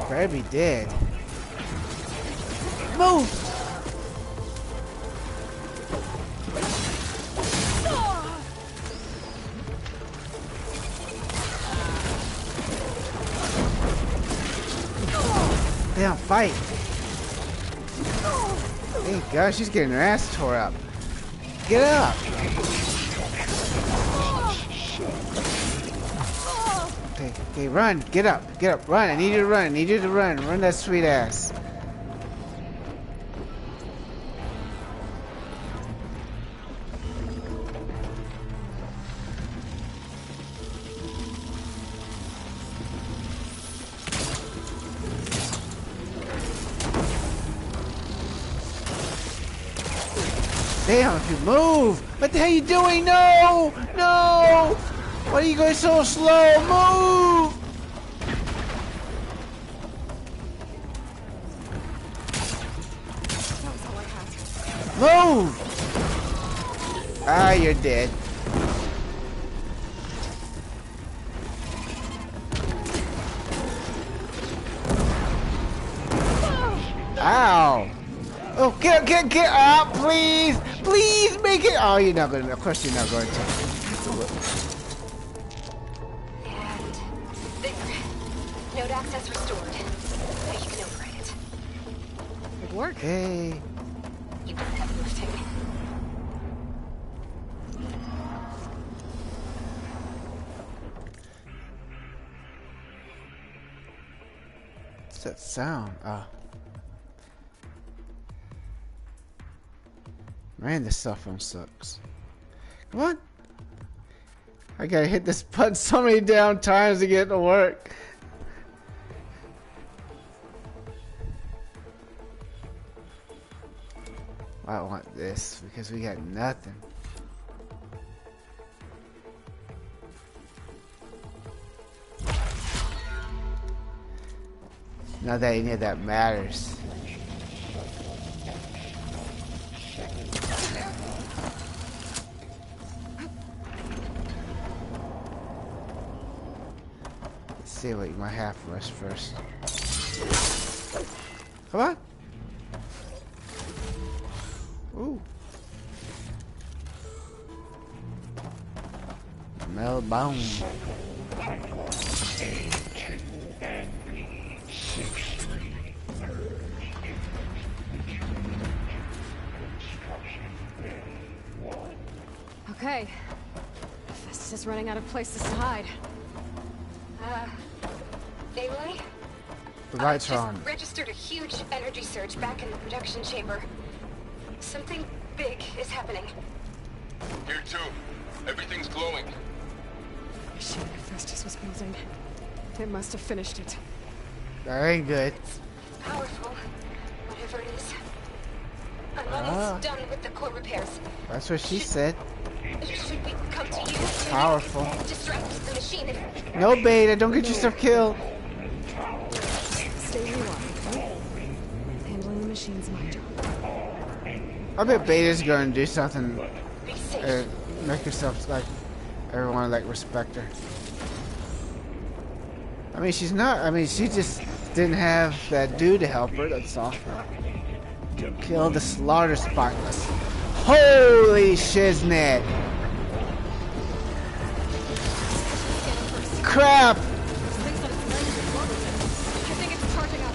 A: Better be dead. Move! Damn, fight! Thank God, she's getting her ass tore up. Get up! Okay, run, get up, run, I need you to run, run that sweet ass. Damn, if you move! What the hell are you doing? No! No! Why are you going so slow? Move! Move! Ah, you're dead. Ow! Oh, get up, please! Please make it! Oh, you're not gonna, of course you're not going to.
J: Node access restored. Now you can override it.
C: Good work.
A: Hey.
J: You did heavy lifting.
A: What's that sound? Ah. Man, this cell phone sucks. Come on. I gotta hit this button so many damn times to get it to work. I want this because we got nothing. Not that any of that matters. Let's see what you might have for us first. Come on. Ooh. Melbourne.
C: Okay. Festus is running out of places to hide.
J: Aloy?
A: The lights are
J: just
A: on.
J: Registered a huge energy surge back in the production chamber. Something big is happening.
D: Here too. Everything's glowing.
C: Machine Festus was building. They must have finished it.
A: That ain't good.
J: Powerful, whatever it is. I'm almost done with the core repairs.
A: That's what she said.
J: Should we come to you?
A: Powerful.
J: Distract the machine.
A: No beta, don't get yourself killed.
C: Stay where you are, okay? Handling the machine's my job.
A: I bet beta's gonna do something. make herself like everyone like respect her. I mean, she's not. I mean, she just didn't have that dude to help her. That's all. Kill the slaughter spotless. Holy shiznit! Crap!
C: I think it's charging up.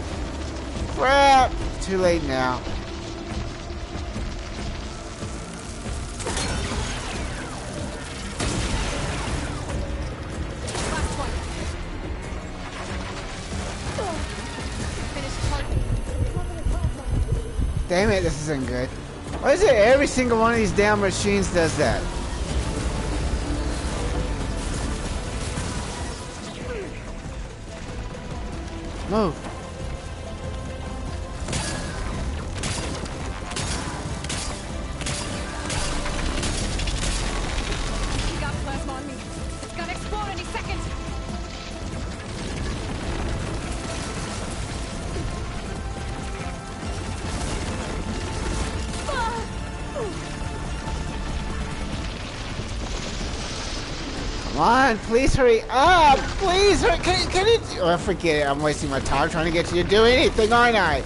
A: Crap! Too late now.
C: Last one. Finish charging.
A: Damn it, this isn't good. Why is it every single one of these damn machines does that? Move.
C: He got plasma on me. It's gonna explode any second.
A: Come on, please hurry up! Please hurry! Can you? Oh, forget it. I'm wasting my time trying to get you to do anything, aren't I?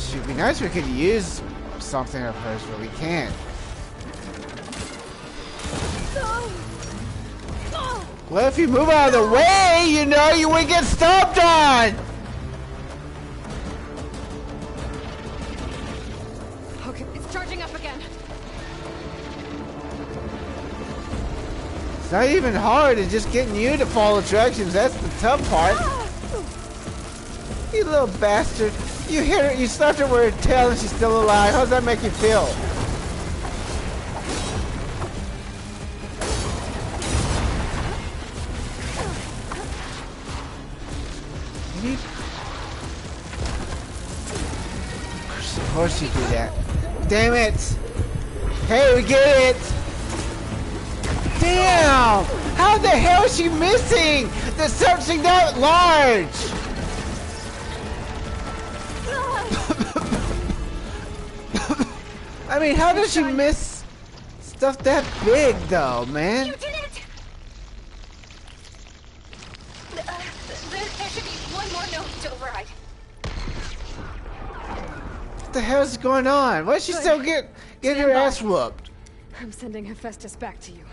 A: Should be nice if we could use something of hers, but we can't. Well, if you move out of the way, you know, you would get stomped on!
C: Okay, it's charging up again.
A: It's not even hard, it's just getting you to follow directions. That's the tough part. You little bastard. You hit her, you slapped her with her tail and she's still alive. How does that make you feel? Of course you do that. Damn it! Hey, we get it! Damn! How the hell is she missing? There's something that large! I mean, how does she miss stuff that big, though, man?
J: You did it! There should be one more node to override.
A: What the hell is going on? Why is she still get her ass whooped?
C: I'm sending Hephaestus back to you.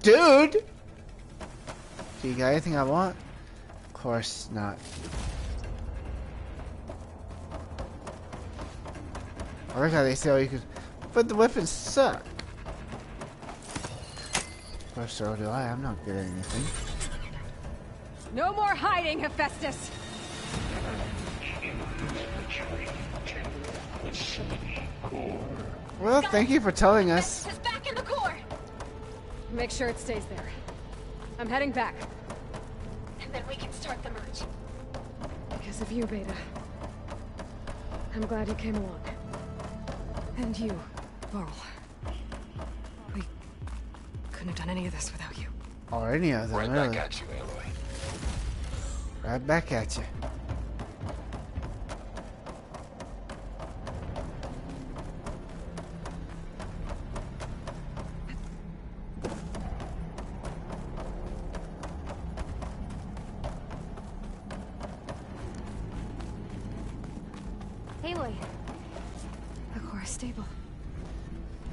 A: Dude! Do you got anything I want? Of course not. I like how they say, oh, you could, but the weapons suck. Or so do I. I'm not good at anything.
C: No more hiding, Hephaestus!
A: Well, thank you for telling us.
J: It's back in the core!
C: Make sure it stays there. I'm heading back.
J: And then we can start the merge.
C: Because of you, Beta. I'm glad you came along. And you, Varl. We couldn't have done any of this without you.
A: Or any of them,
D: Right
A: really.
D: back at you, Aloy.
A: Right back at you.
C: Aloy. The core is stable.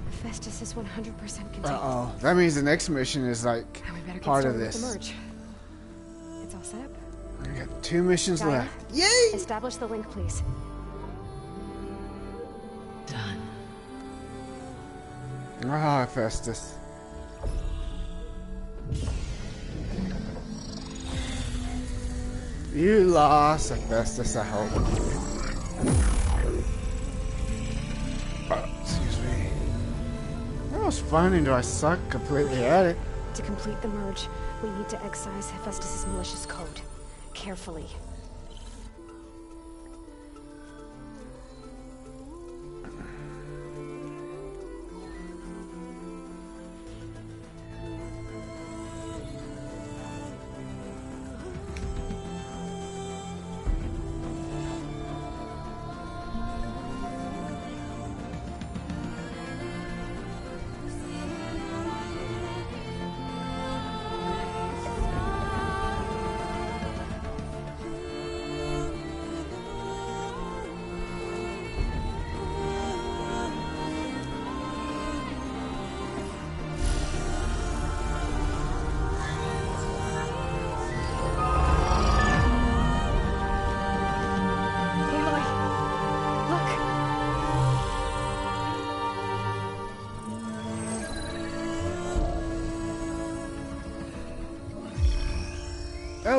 C: Hephaestus is 100% contained.
A: Uh-oh. That means the next mission is like
C: And we better get
A: part
C: started
A: of
C: with
A: this.
C: the merge. It's all set up.
A: We got 2 missions
C: Gaia,
A: left. Yay!
C: Establish the link, please.
B: Done.
A: Ah, Hephaestus. You lost, Hephaestus, I hope. Excuse me. That was fun, and do I suck completely at it?
C: To complete the merge, we need to excise Hephaestus' malicious code. Carefully.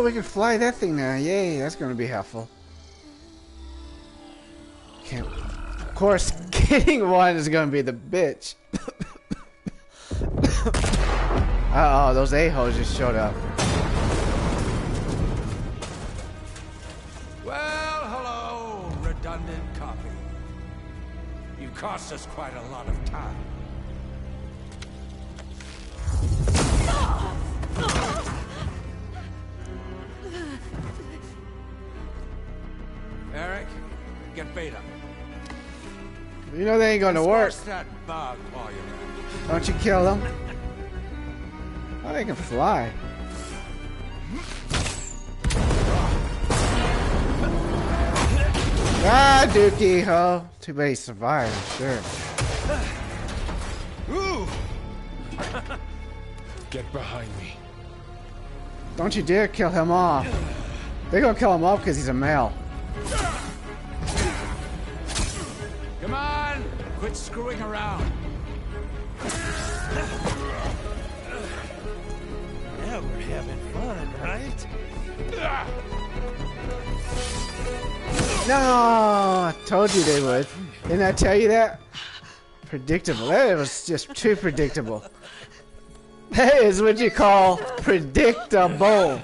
A: we can fly that thing now. Yay, that's going to be helpful. Can't. Of course, getting one is going to be the bitch. Uh-oh, those a-holes just showed up.
K: Well, hello, redundant copy. You cost us quite a lot of time. Eric, get Beta.
A: You know they ain't gonna work.
K: That bug while you're at it.
A: Don't you kill them? Oh, they can fly. Ah, Dookie, ho. Too bad he survived, sure.
E: Ooh. Get behind me.
A: Don't you dare kill him off. They're gonna kill him off because he's a male.
K: Come on! Quit screwing around.
L: Now we're having fun, right?
A: No, I told you they would. Didn't I tell you that? Predictable. That was just too predictable. That is what you call predictable.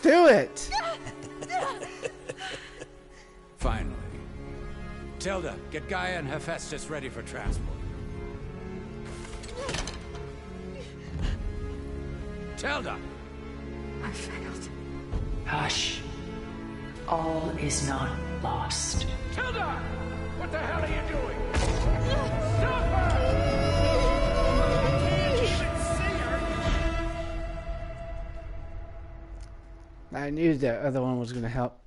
A: Do it.
K: Finally. Tilda, get Gaia and Hephaestus ready for transport. Tilda!
B: I failed. Hush. All is not lost.
K: Tilda! What the hell are you doing? Stop her! You should see her!
A: I knew that other one was going to help.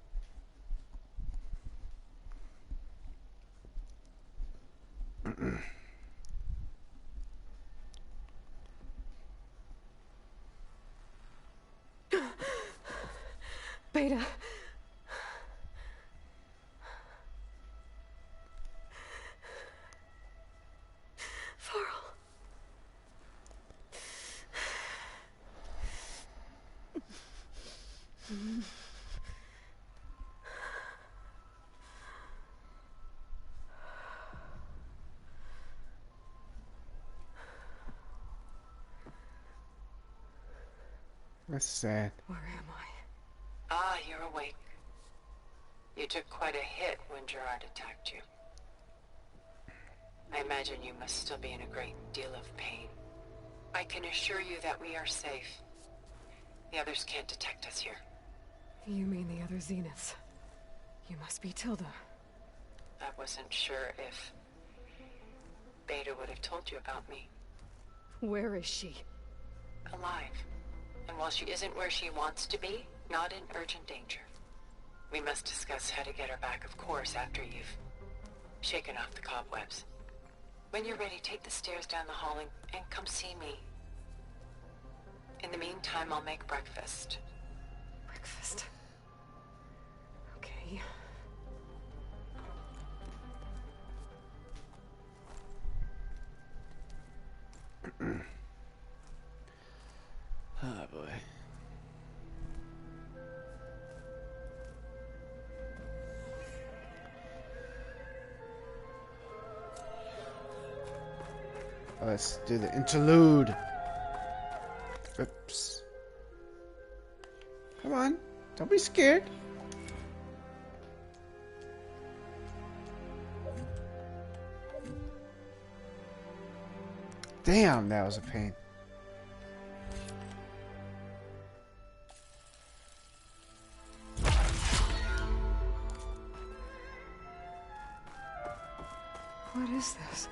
C: Beta. Farrell.
A: That's sad.
C: Where am I?
B: Ah, you're awake. You took quite a hit when Gerard attacked you. I imagine you must still be in a great deal of pain. I can assure you that we are safe. The others can't detect us here.
C: You mean the other Zeniths? You must be Tilda.
B: I wasn't sure if Beta would have told you about me.
C: Where is she?
B: Alive. And while she isn't where she wants to be, not in urgent danger. We must discuss how to get her back, of course, after you've shaken off the cobwebs. When you're ready, take the stairs down the hall and come see me. In the meantime, I'll make breakfast.
C: Breakfast. Okay.
A: Oh boy. Let's do the interlude. Oops. Come on. Don't be scared. Damn, that was a pain.
C: What is this?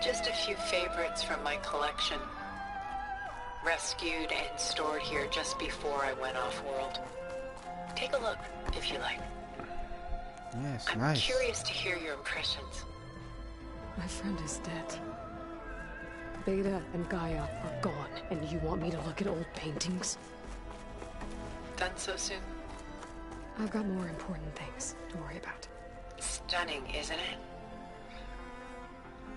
B: Just a few favorites from my collection. Rescued and stored here just before I went off-world. Take a look, if you like.
A: Yes,
B: I'm
A: nice.
B: curious to hear your impressions.
C: My friend is dead. Beta and Gaia are gone, and you want me to look at old paintings?
B: Done so soon?
C: I've got more important things to worry about.
B: Stunning, isn't it?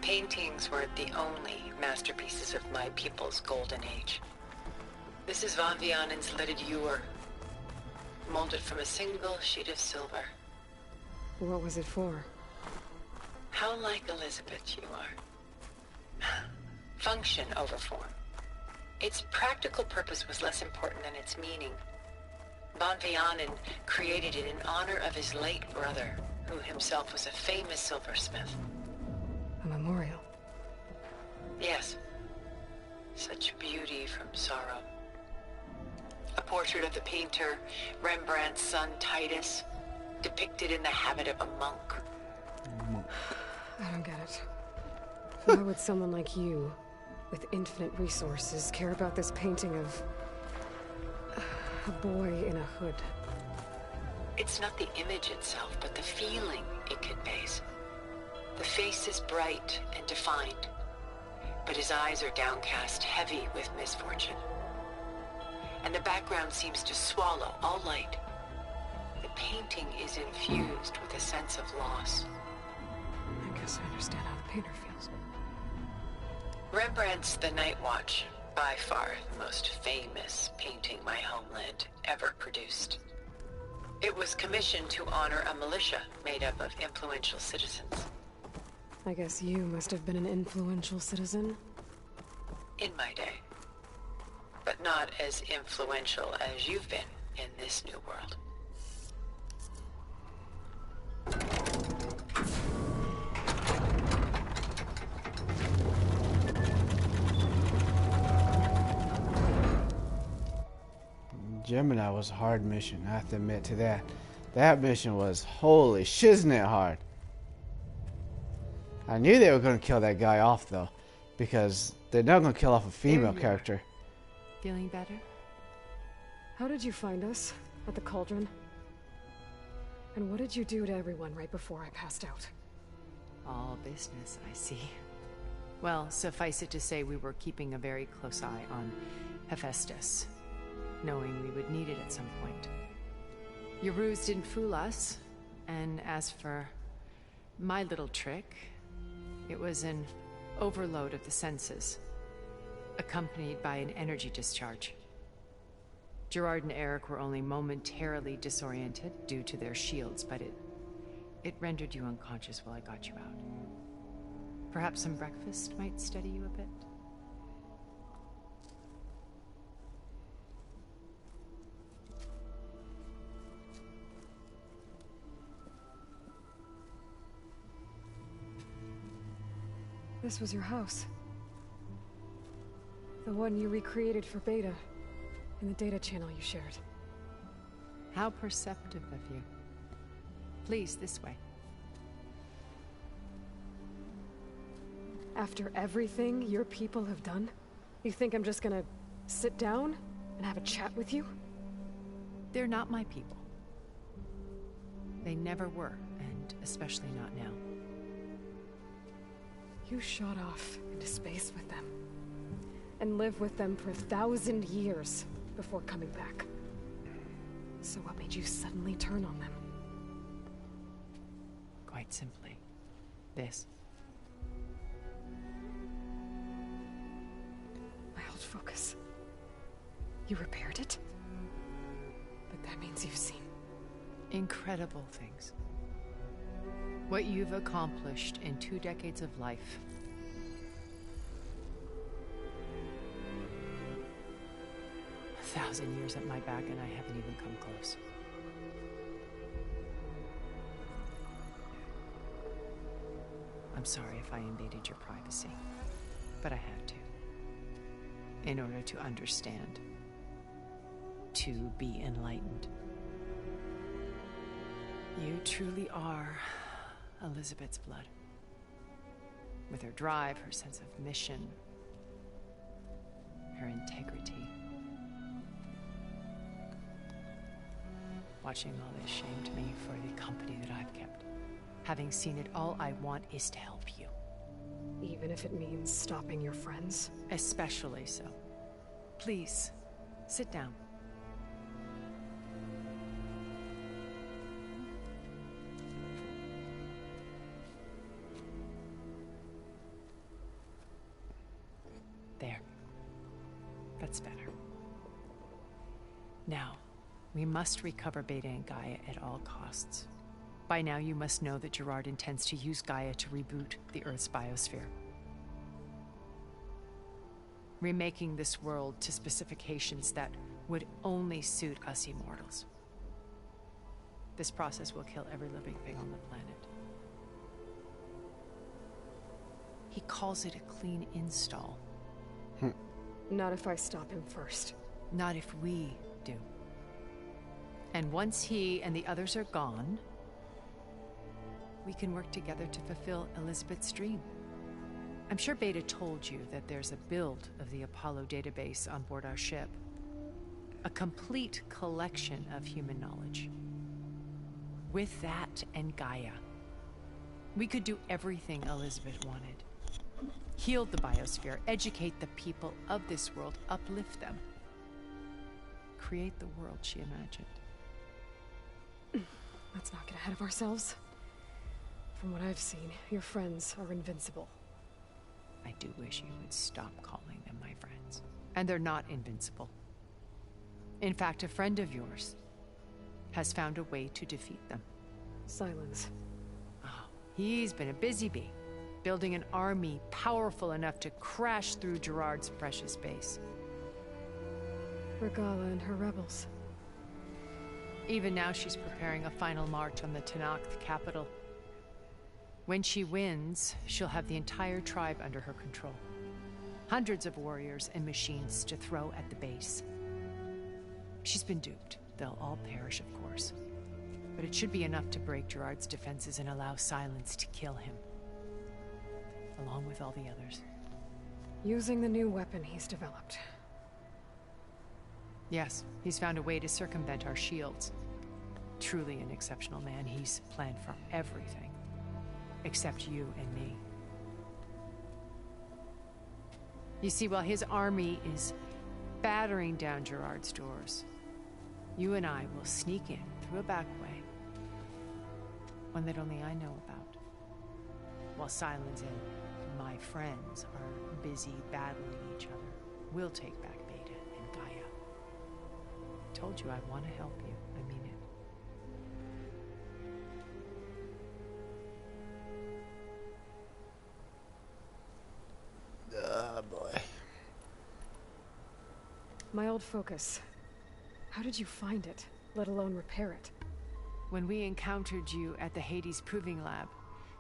B: Paintings weren't the only masterpieces of my people's golden age. This is Von Vianen's lidded ewer, molded from a single sheet of silver.
C: What was it for?
B: How like Elizabeth you are. Function over form. Its practical purpose was less important than its meaning. Von Vianen created it in honor of his late brother, who himself was a famous silversmith.
C: A memorial?
B: Yes. Such beauty from sorrow. A portrait of the painter, Rembrandt's son Titus, depicted in the habit of a monk.
C: I don't get it. Why would someone like you, with infinite resources, care about this painting of a boy in a hood?
B: It's not the image itself, but the feeling it conveys. The face is bright and defined, but his eyes are downcast, heavy with misfortune. And the background seems to swallow all light. The painting is infused with a sense of loss.
C: I guess I understand how the painter feels.
B: Rembrandt's The Night Watch, by far the most famous painting my homeland ever produced. It was commissioned to honor a militia made up of influential citizens.
C: I guess you must have been an influential citizen.
B: In my day. But not as influential as you've been in this new world.
A: Gemini was a hard mission, I have to admit to that. That mission was holy shiznit hard. I knew they were going to kill that guy off though, because they're not going to kill off a female character.
M: Feeling better?
C: How did you find us? At the cauldron? And what did you do to everyone right before I passed out?
M: All business, I see. Well, suffice it to say we were keeping a very close eye on Hephaestus, knowing we would need it at some point. Your ruse didn't fool us, and as for my little trick, it was an overload of the senses, accompanied by an energy discharge. Gerard and Eric were only momentarily disoriented due to their shields, but it rendered you unconscious while I got you out. Perhaps some breakfast might steady you a bit?
C: This was your house. The one you recreated for Beta, in the data channel you shared.
M: How perceptive of you. Please, this way.
C: After everything your people have done, you think I'm just gonna sit down and have a chat with you?
M: They're not my people. They never were, and especially not now.
C: You shot off into space with them, and lived with them for 1,000 years before coming back. So what made you suddenly turn on them?
M: Quite simply, this.
C: My old focus. You repaired it? But that means you've seen
M: incredible things. What you've accomplished in 2 decades of life. A 1,000 years at my back and I haven't even come close. I'm sorry if I invaded your privacy, but I had to. In order to understand. To be enlightened. You truly are Elizabeth's blood. With her drive, her sense of mission, her integrity. Watching all this shamed me for the company that I've kept. Having seen it, all I want is to help you.
C: Even if it means stopping your friends?
M: Especially so. Please, sit down. That's better. Now, we must recover Beta and Gaia at all costs. By now, you must know that Gerard intends to use Gaia to reboot the Earth's biosphere. Remaking this world to specifications that would only suit us immortals. This process will kill every living thing on the planet. He calls it a clean install.
C: Not if I stop him first.
M: Not if we do. And once he and the others are gone, we can work together to fulfill Elizabeth's dream. I'm sure Beta told you that there's a build of the Apollo database on board our ship. A complete collection of human knowledge. With that and Gaia, we could do everything Elizabeth wanted. Heal the biosphere, educate the people of this world, uplift them. Create the world she imagined.
C: Let's not get ahead of ourselves. From what I've seen, your friends are invincible.
M: I do wish you would stop calling them my friends. And they're not invincible. In fact, a friend of yours has found a way to defeat them.
C: Silence.
M: Oh, he's been a busy bee, building an army powerful enough to crash through Gerard's precious base.
C: Regala and her rebels.
M: Even now she's preparing a final march on the Tenakth capital. When she wins, she'll have the entire tribe under her control. Hundreds of warriors and machines to throw at the base. She's been duped. They'll all perish, of course. But it should be enough to break Gerard's defenses and allow Silence to kill him. Along with all the others.
C: Using the new weapon he's developed.
M: Yes, he's found a way to circumvent our shields. Truly an exceptional man. He's planned for everything. Except you and me. You see, while his army is battering down Gerard's doors, you and I will sneak in through a back way. One that only I know about. While Silence and my friends are busy battling each other, we'll take back Beta and Gaia. Told you I want to help you. I mean it.
A: Boy.
C: My old focus. How did you find it, let alone repair it?
M: When we encountered you at the Hades Proving Lab,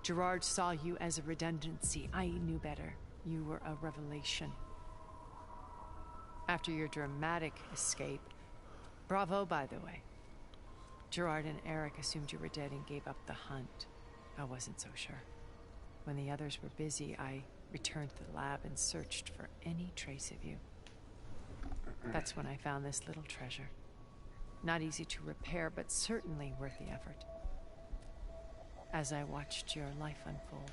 M: Gerard saw you as a redundancy. I knew better. You were a revelation. After your dramatic escape, bravo, by the way. Gerard and Eric assumed you were dead and gave up the hunt. I wasn't so sure. When the others were busy, I returned to the lab and searched for any trace of you. That's when I found this little treasure. Not easy to repair, but certainly worth the effort. As I watched your life unfold,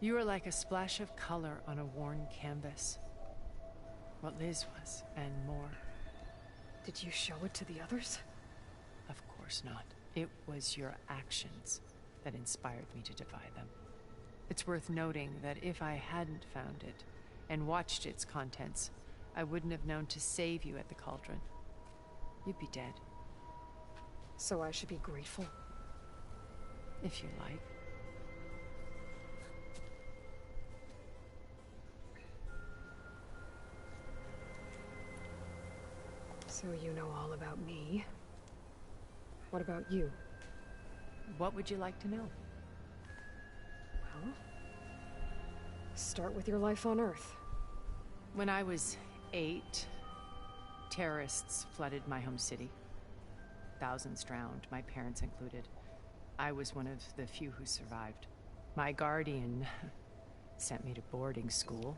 M: you were like a splash of color on a worn canvas. What Liz was, and more.
C: Did you show it to the others?
M: Of course not. It was your actions that inspired me to defy them. It's worth noting that if I hadn't found it and watched its contents, I wouldn't have known to save you at the cauldron. You'd be dead.
C: So I should be grateful?
M: If you like.
C: So you know all about me. What about you?
M: What would you like to know?
C: Well, start with your life on Earth.
M: When I was 8, terrorists flooded my home city. Thousands drowned, my parents included. I was one of the few who survived. My guardian sent me to boarding school.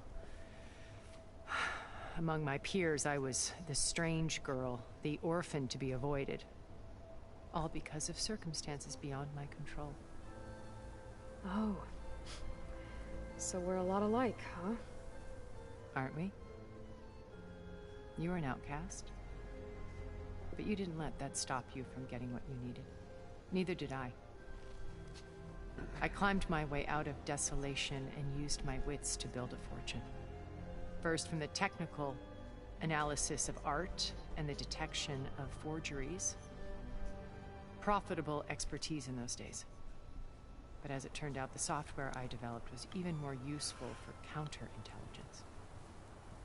M: Among my peers, I was the strange girl, the orphan to be avoided. All because of circumstances beyond my control.
C: Oh. So we're a lot alike, huh?
M: Aren't we? You were an outcast. But you didn't let that stop you from getting what you needed. Neither did I. I climbed my way out of desolation and used my wits to build a fortune. First from the technical, analysis of art and the detection of forgeries. Profitable expertise in those days. But as it turned out, the software I developed was even more useful for counterintelligence.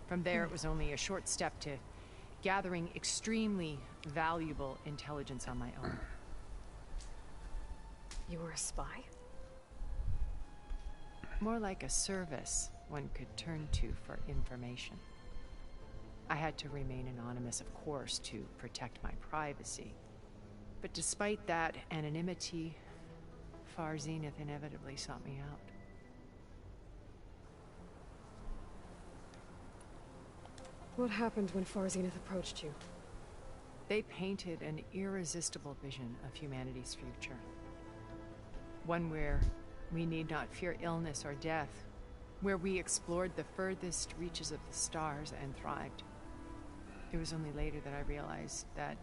M: From there, it was only a short step to gathering extremely valuable intelligence on my own.
C: You were a spy?
M: More like a service one could turn to for information. I had to remain anonymous, of course, to protect my privacy. But despite that anonymity, Far Zenith inevitably sought me out.
C: What happened when Far Zenith approached you?
M: They painted an irresistible vision of humanity's future. One where we need not fear illness or death, where we explored the furthest reaches of the stars and thrived. It was only later that I realized that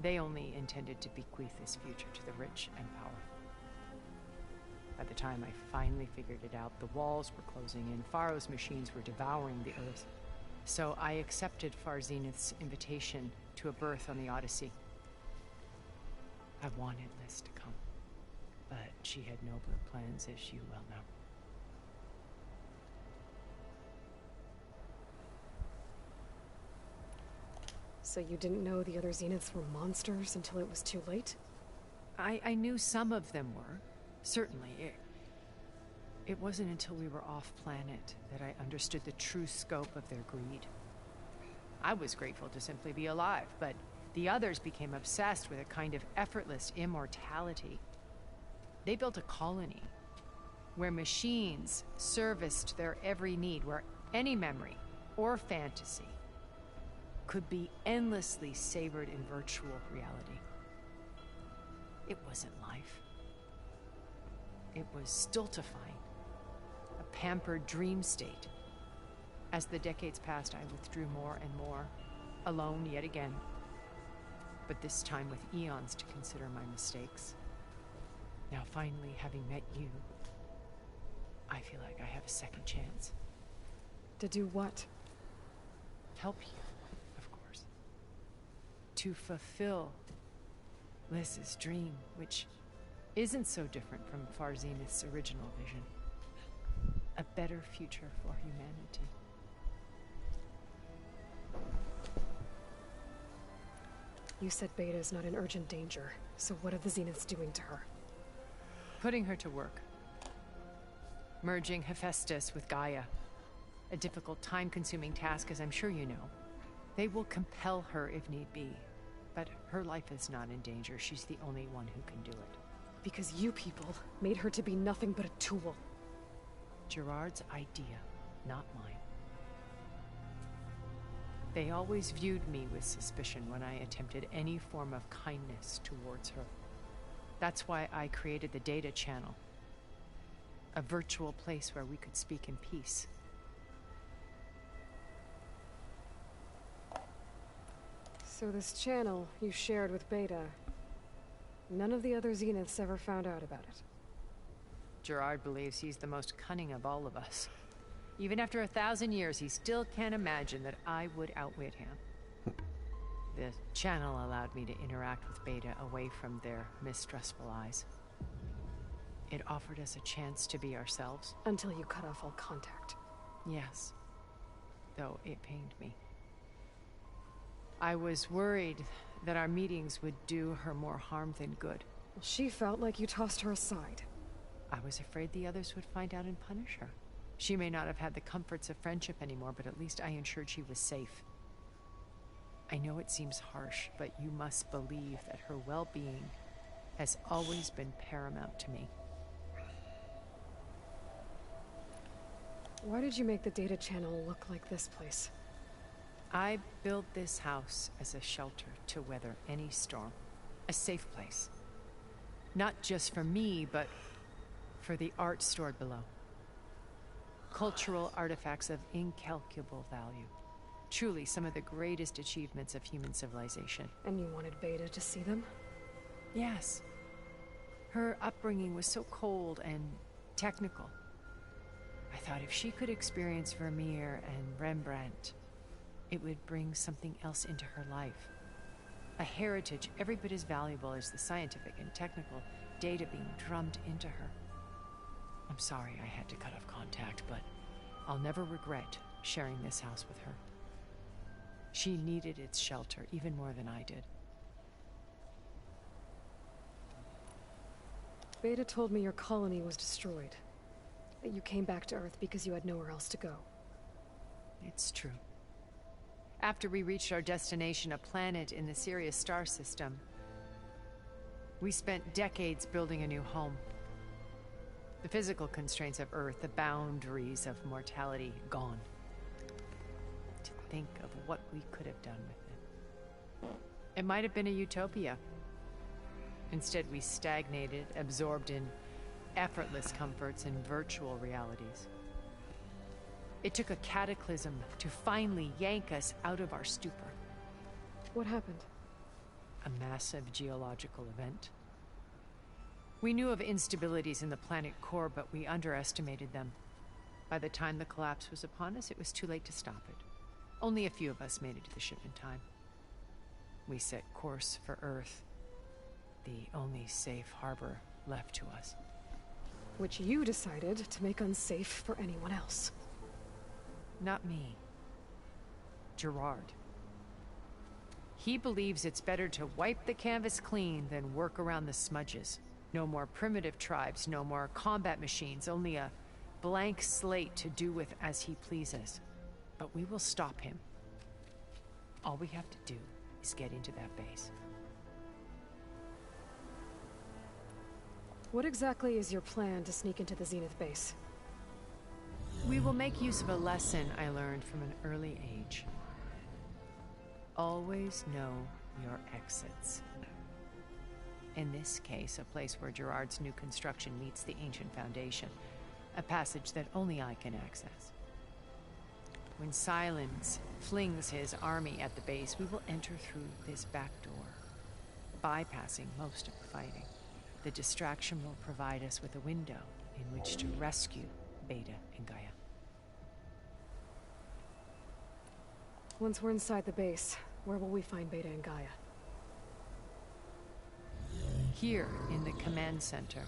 M: they only intended to bequeath this future to the rich and powerful. By the time I finally figured it out, the walls were closing in, Pharaoh's machines were devouring the Earth. So I accepted Far Zenith's invitation to a birth on the Odyssey. I wanted Liz to come, but she had nobler plans, as you well know.
C: So you didn't know the other Zeniths were monsters until it was too late?
M: I knew some of them were. Certainly. It wasn't until we were off-planet that I understood the true scope of their greed. I was grateful to simply be alive, but the others became obsessed with a kind of effortless immortality. They built a colony where machines serviced their every need, where any memory or fantasy could be endlessly savored in virtual reality. It wasn't life. It was stultifying, a pampered dream state. As the decades passed, I withdrew more and more, alone yet again, but this time with eons to consider my mistakes. Now finally, having met you, I feel like I have a second chance.
C: To do what?
M: Help you, of course. To fulfill Liz's dream, which isn't so different from Far Zenith's original vision. A better future for humanity.
C: You said Beta is not in urgent danger, so what are the Zeniths doing to her?
M: Putting her to work. Merging Hephaestus with Gaia. A difficult, time-consuming task, as I'm sure you know. They will compel her if need be, but her life is not in danger. She's the only one who can do it.
C: Because you people made her to be nothing but a tool.
M: Gerard's idea, not mine. They always viewed me with suspicion when I attempted any form of kindness towards her. That's why I created the data channel. A virtual place where we could speak in peace.
C: So this channel you shared with Beta, none of the other Zeniths ever found out about it?
M: Gerard believes he's the most cunning of all of us. Even after 1,000 years, he still can't imagine that I would outwit him. The channel allowed me to interact with Beta away from their mistrustful eyes. It offered us a chance to be ourselves.
C: Until you cut off all contact.
M: Yes. Though it pained me. I was worried that our meetings would do her more harm than good.
C: Well, she felt like you tossed her aside.
M: I was afraid the others would find out and punish her. She may not have had the comforts of friendship anymore, but at least I ensured she was safe. I know it seems harsh, but you must believe that her well-being has always been paramount to me.
C: Why did you make the data channel look like this place?
M: I built this house as a shelter to weather any storm. A safe place. Not just for me, but for the art stored below. Cultural artifacts of incalculable value. Truly some of the greatest achievements of human civilization.
C: And you wanted Beta to see them?
M: Yes. Her upbringing was so cold and technical. I thought if she could experience Vermeer and Rembrandt, it would bring something else into her life. A heritage every bit as valuable as the scientific and technical data being drummed into her. I'm sorry I had to cut off contact, but I'll never regret sharing this house with her. She needed its shelter even more than I did.
C: Beta told me your colony was destroyed. That you came back to Earth because you had nowhere else to go.
M: It's true. After we reached our destination, a planet in the Sirius star system, we spent decades building a new home. The physical constraints of Earth, the boundaries of mortality, gone. To think of what we could have done with it. It might have been a utopia. Instead, we stagnated, absorbed in effortless comforts and virtual realities. It took a cataclysm to finally yank us out of our stupor.
C: What happened?
M: A massive geological event. We knew of instabilities in the planet core, but we underestimated them. By the time the collapse was upon us, it was too late to stop it. Only a few of us made it to the ship in time. We set course for Earth, the only safe harbor left to us.
C: Which you decided to make unsafe for anyone else.
M: Not me. Gerard. He believes it's better to wipe the canvas clean than work around the smudges. No more primitive tribes, no more combat machines, only a blank slate to do with as he pleases. But we will stop him. All we have to do is get into that base.
C: What exactly is your plan to sneak into the Zenith base?
M: We will make use of a lesson I learned from an early age. Always know your exits. In this case, a place where Gerard's new construction meets the ancient foundation. A passage that only I can access. When Silence flings his army at the base, we will enter through this back door, bypassing most of the fighting. The distraction will provide us with a window in which to rescue Beta and Gaia.
C: Once we're inside the base, where will we find Beta and Gaia?
M: Here in the command center.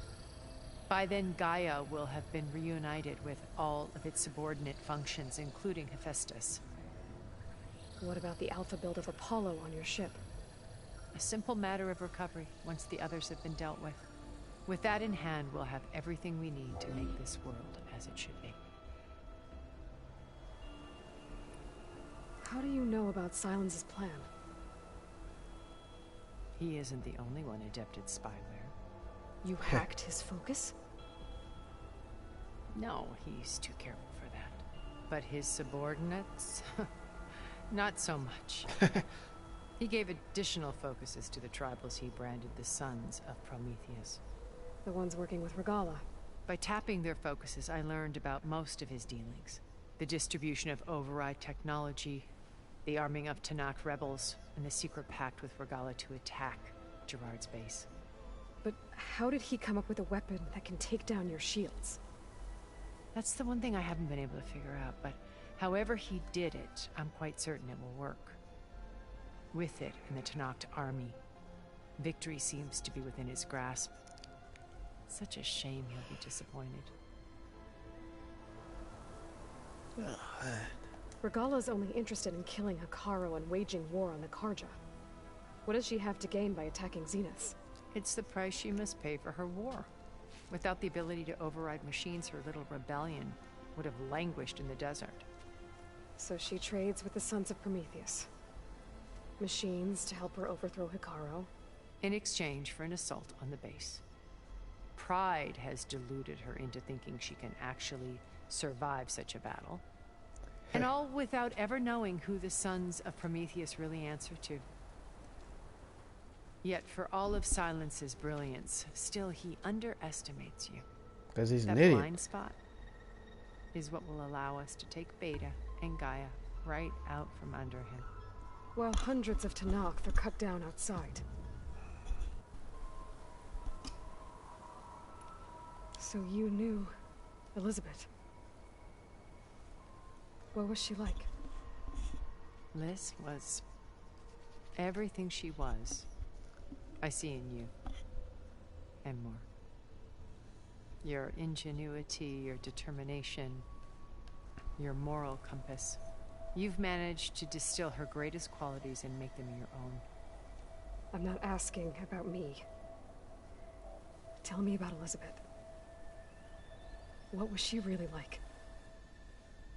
M: By then, Gaia will have been reunited with all of its subordinate functions, including Hephaestus.
C: What about the alpha build of Apollo on your ship?
M: A simple matter of recovery once the others have been dealt with. With that in hand, we'll have everything we need to make this world as it should be.
C: How do you know about Silence's plan?
M: He isn't the only one adept at spyware.
C: You hacked his focus?
M: No, he's too careful for that. But his subordinates? Not so much. He gave additional focuses to the tribals he branded the Sons of Prometheus.
C: The ones working with Regala.
M: By tapping their focuses, I learned about most of his dealings. The distribution of override technology, the arming of Tanakh rebels, and the secret pact with Regala to attack Gerard's base.
C: But how did he come up with a weapon that can take down your shields?
M: That's the one thing I haven't been able to figure out, but however he did it, I'm quite certain it will work. With it and the Tanakh army, victory seems to be within his grasp. Such a shame he'll be disappointed.
C: Regala's only interested in killing Hekarro and waging war on the Karja. What does she have to gain by attacking Zeniths?
M: It's the price she must pay for her war. Without the ability to override machines, her little rebellion would have languished in the desert.
C: So she trades with the Sons of Prometheus. Machines to help her overthrow Hekarro.
M: In exchange for an assault on the base. Pride has deluded her into thinking she can actually survive such a battle. And all without ever knowing who the Sons of Prometheus really answer to. Yet for all of Silence's brilliance, still he underestimates you.
A: Because he's an
M: that
A: idiot.
M: blind spot is what will allow us to take Beta and Gaia right out from under him.
C: Well, hundreds of Tanakh are cut down outside. So you knew Elizabeth. What was she like?
M: Liz was everything she was. I see in you. And more. Your ingenuity, your determination, your moral compass. You've managed to distill her greatest qualities and make them your own.
C: I'm not asking about me. Tell me about Elizabeth. What was she really like?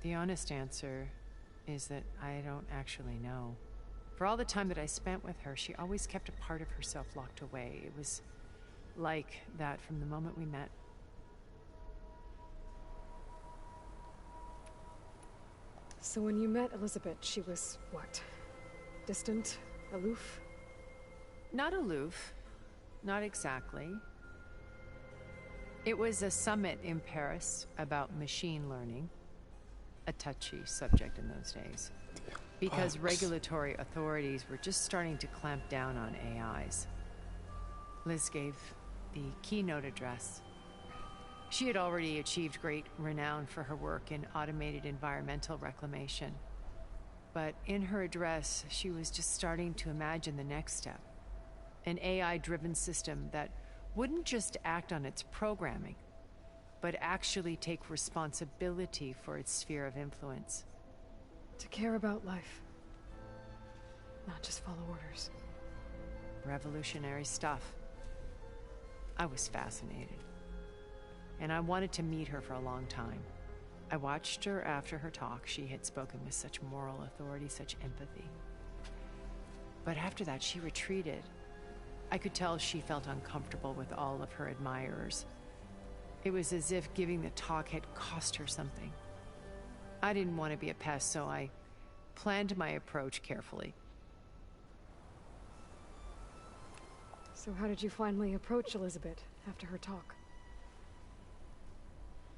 M: The honest answer is that I don't actually know. For all the time that I spent with her, she always kept a part of herself locked away. It was like that from the moment we met.
C: So when you met Elizabeth, she was what? Distant? Aloof?
M: Not aloof. Not exactly. It was a summit in Paris about machine learning. A touchy subject in those days. Because regulatory authorities were just starting to clamp down on AIs. Liz gave the keynote address. She had already achieved great renown for her work in automated environmental reclamation. But in her address, she was just starting to imagine the next step. An AI-driven system that wouldn't just act on its programming, but actually take responsibility for its sphere of influence.
C: To care about life. Not just follow orders.
M: Revolutionary stuff. I was fascinated. And I wanted to meet her for a long time. I watched her after her talk. She had spoken with such moral authority, such empathy. But after that, she retreated. I could tell she felt uncomfortable with all of her admirers. It was as if giving the talk had cost her something. I didn't want to be a pest, so I planned my approach carefully.
C: So how did you finally approach Elizabeth after her talk?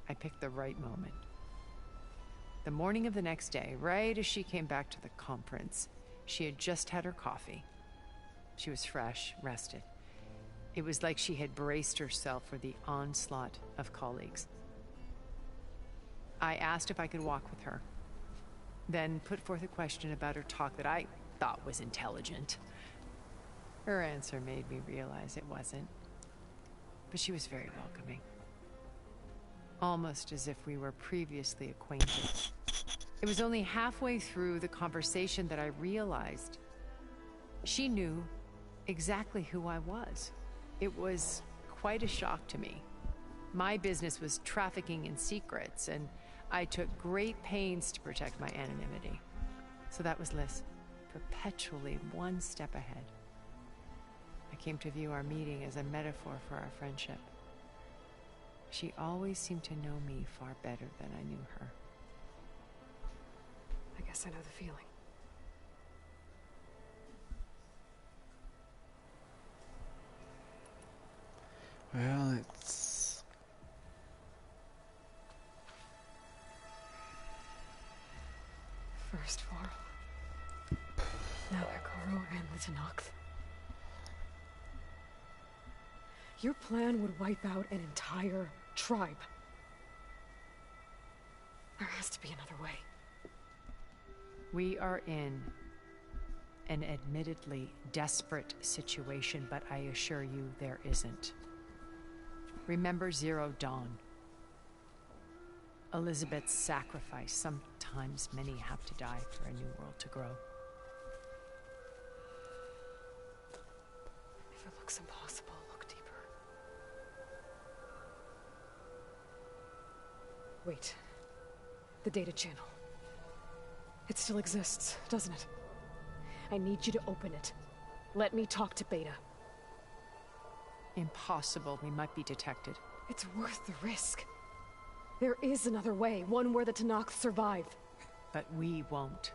M: I picked the right moment. The morning of the next day, right as she came back to the conference, she had just had her coffee. She was fresh, rested. It was like she had braced herself for the onslaught of colleagues. I asked if I could walk with her, then put forth a question about her talk that I thought was intelligent. Her answer made me realize it wasn't, but she was very welcoming. Almost as if we were previously acquainted. It was only halfway through the conversation that I realized she knew exactly who I was. It was quite a shock to me. My business was trafficking in secrets, and I took great pains to protect my anonymity. So that was Liz, perpetually one step ahead. I came to view our meeting as a metaphor for our friendship. She always seemed to know me far better than I knew her.
C: I guess I know the feeling.
A: Well, it's...
C: First Varl. Now Hikaru and Litanok. Your plan would wipe out an entire tribe. There has to be another way.
M: We are in an admittedly desperate situation, but I assure you there isn't. Remember Zero Dawn. Elizabeth's sacrifice. Sometimes many have to die for a new world to grow.
C: If it looks impossible, look deeper. Wait. The data channel. It still exists, doesn't it? I need you to open it. Let me talk to Beta.
M: Impossible. We might be detected.
C: It's worth the risk. There is another way, one where the Tanakh survive.
M: But we won't.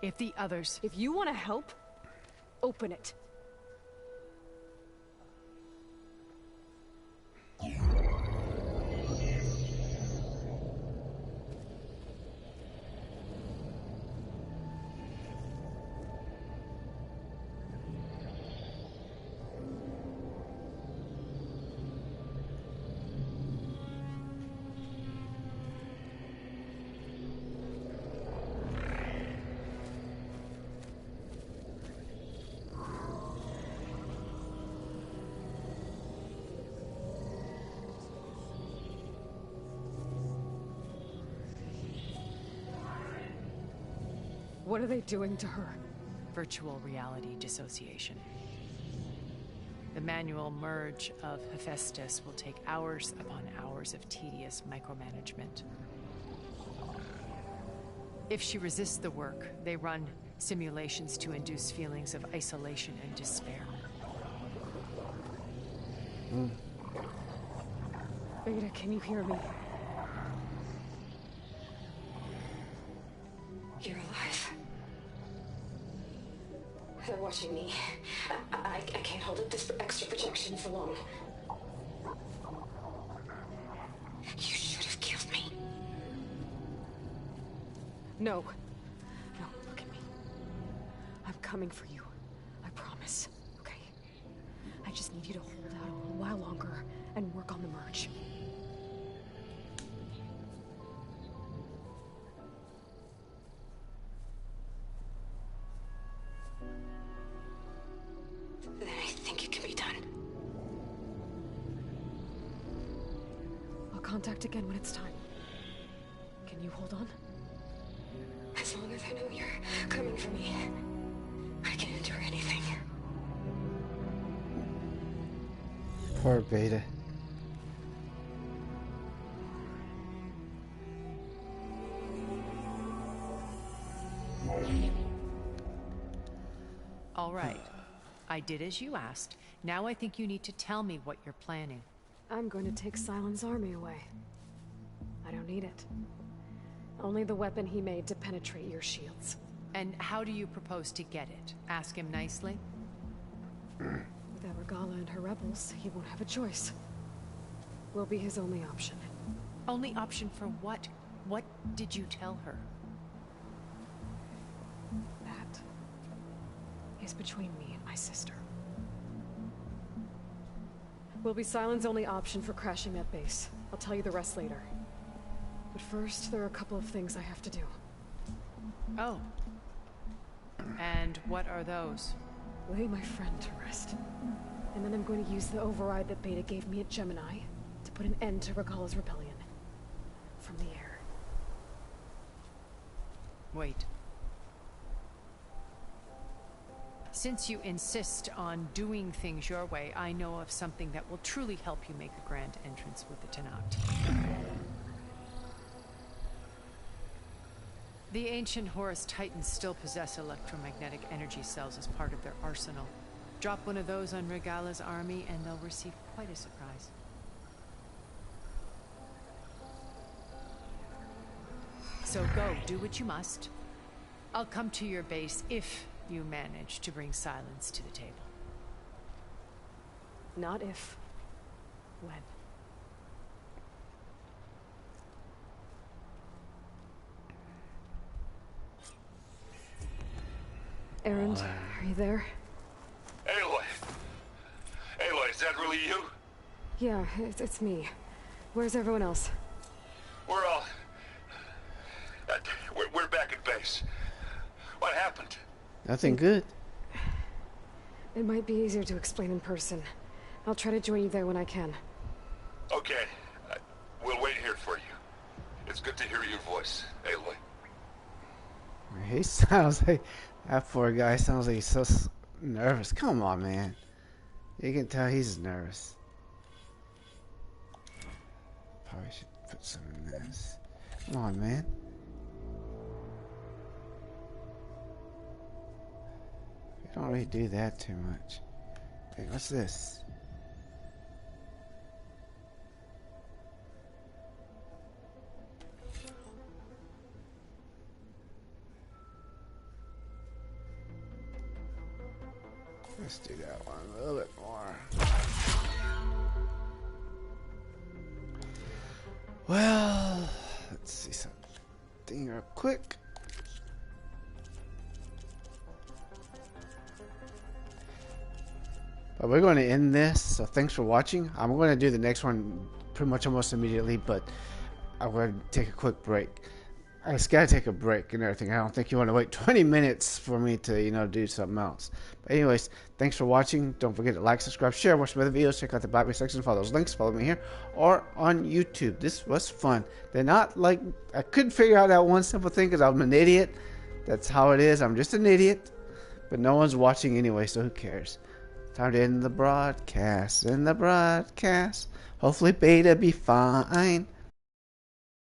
M: If the others...
C: If you want to help, open it. What are they doing to her?
M: Virtual reality dissociation. The manual merge of Hephaestus will take hours upon hours of tedious micromanagement. If she resists the work, they run simulations to induce feelings of isolation and despair.
C: Beta, can you hear me?
J: You're alive. They're watching me. I can't hold up this extra protection for long. You should have killed me.
C: No. No, look at me. I'm coming for you. I promise. Okay? I just need you to hold out a little while longer and work on the merge.
J: Then I think it can be done.
C: I'll contact again when it's time. Can you hold on?
J: As long as I know you're coming for me, I can endure anything.
A: Poor Beta.
M: All right. I did as you asked. Now I think you need to tell me what you're planning.
C: I'm going to take Silent's army away. I don't need it. Only the weapon he made to penetrate your shields.
M: And how do you propose to get it? Ask him nicely?
C: Without Regala and her rebels, he won't have a choice. We'll be his only option.
M: Only option for what? What did you tell her?
C: That is between me and my sister. Will be Silent's only option for crashing that base. I'll tell you the rest later. But first, there are a couple of things I have to do.
M: Oh. And what are those?
C: Lay my friend to rest. And then I'm going to use the override that Beta gave me at Gemini to put an end to Regala's rebellion. From the air.
M: Wait. Since you insist on doing things your way, I know of something that will truly help you make a grand entrance with the Tenakth. The ancient Horus Titans still possess electromagnetic energy cells as part of their arsenal. Drop one of those on Regala's army and they'll receive quite a surprise. So go, do what you must. I'll come to your base if you manage to bring Silence to the table.
C: Not if. When. Erend, are you there?
D: Aloy! Aloy, is that really you?
C: Yeah, it's me. Where's everyone else?
D: We're all... We're back at base. What happened?
A: Nothing good.
C: It might be easier to explain in person. I'll try to join you there when I can.
D: Okay. We'll wait here for you. It's good to hear your voice, Aloy.
A: He sounds like... That poor guy sounds like he's so nervous. Come on, man. You can tell he's nervous. Probably should put some in this. Come on, man. We don't really do that too much. Hey, what's this? Let's do that one a little bit more. Well, let's see something real quick. But we're going to end this, so thanks for watching. I'm going to do the next one pretty much almost immediately, but I'm going to take a quick break. I just gotta take a break and everything. I don't think you want to wait 20 minutes for me to, do something else. But anyways, thanks for watching. Don't forget to like, subscribe, share, watch some other videos. Check out the Blackberry section. Follow those links. Follow me here or on YouTube. This was fun. They're not like... I couldn't figure out that one simple thing because I'm an idiot. That's how it is. I'm just an idiot. But no one's watching anyway, so who cares? Time to end the broadcast. End the broadcast. Hopefully Beta be fine.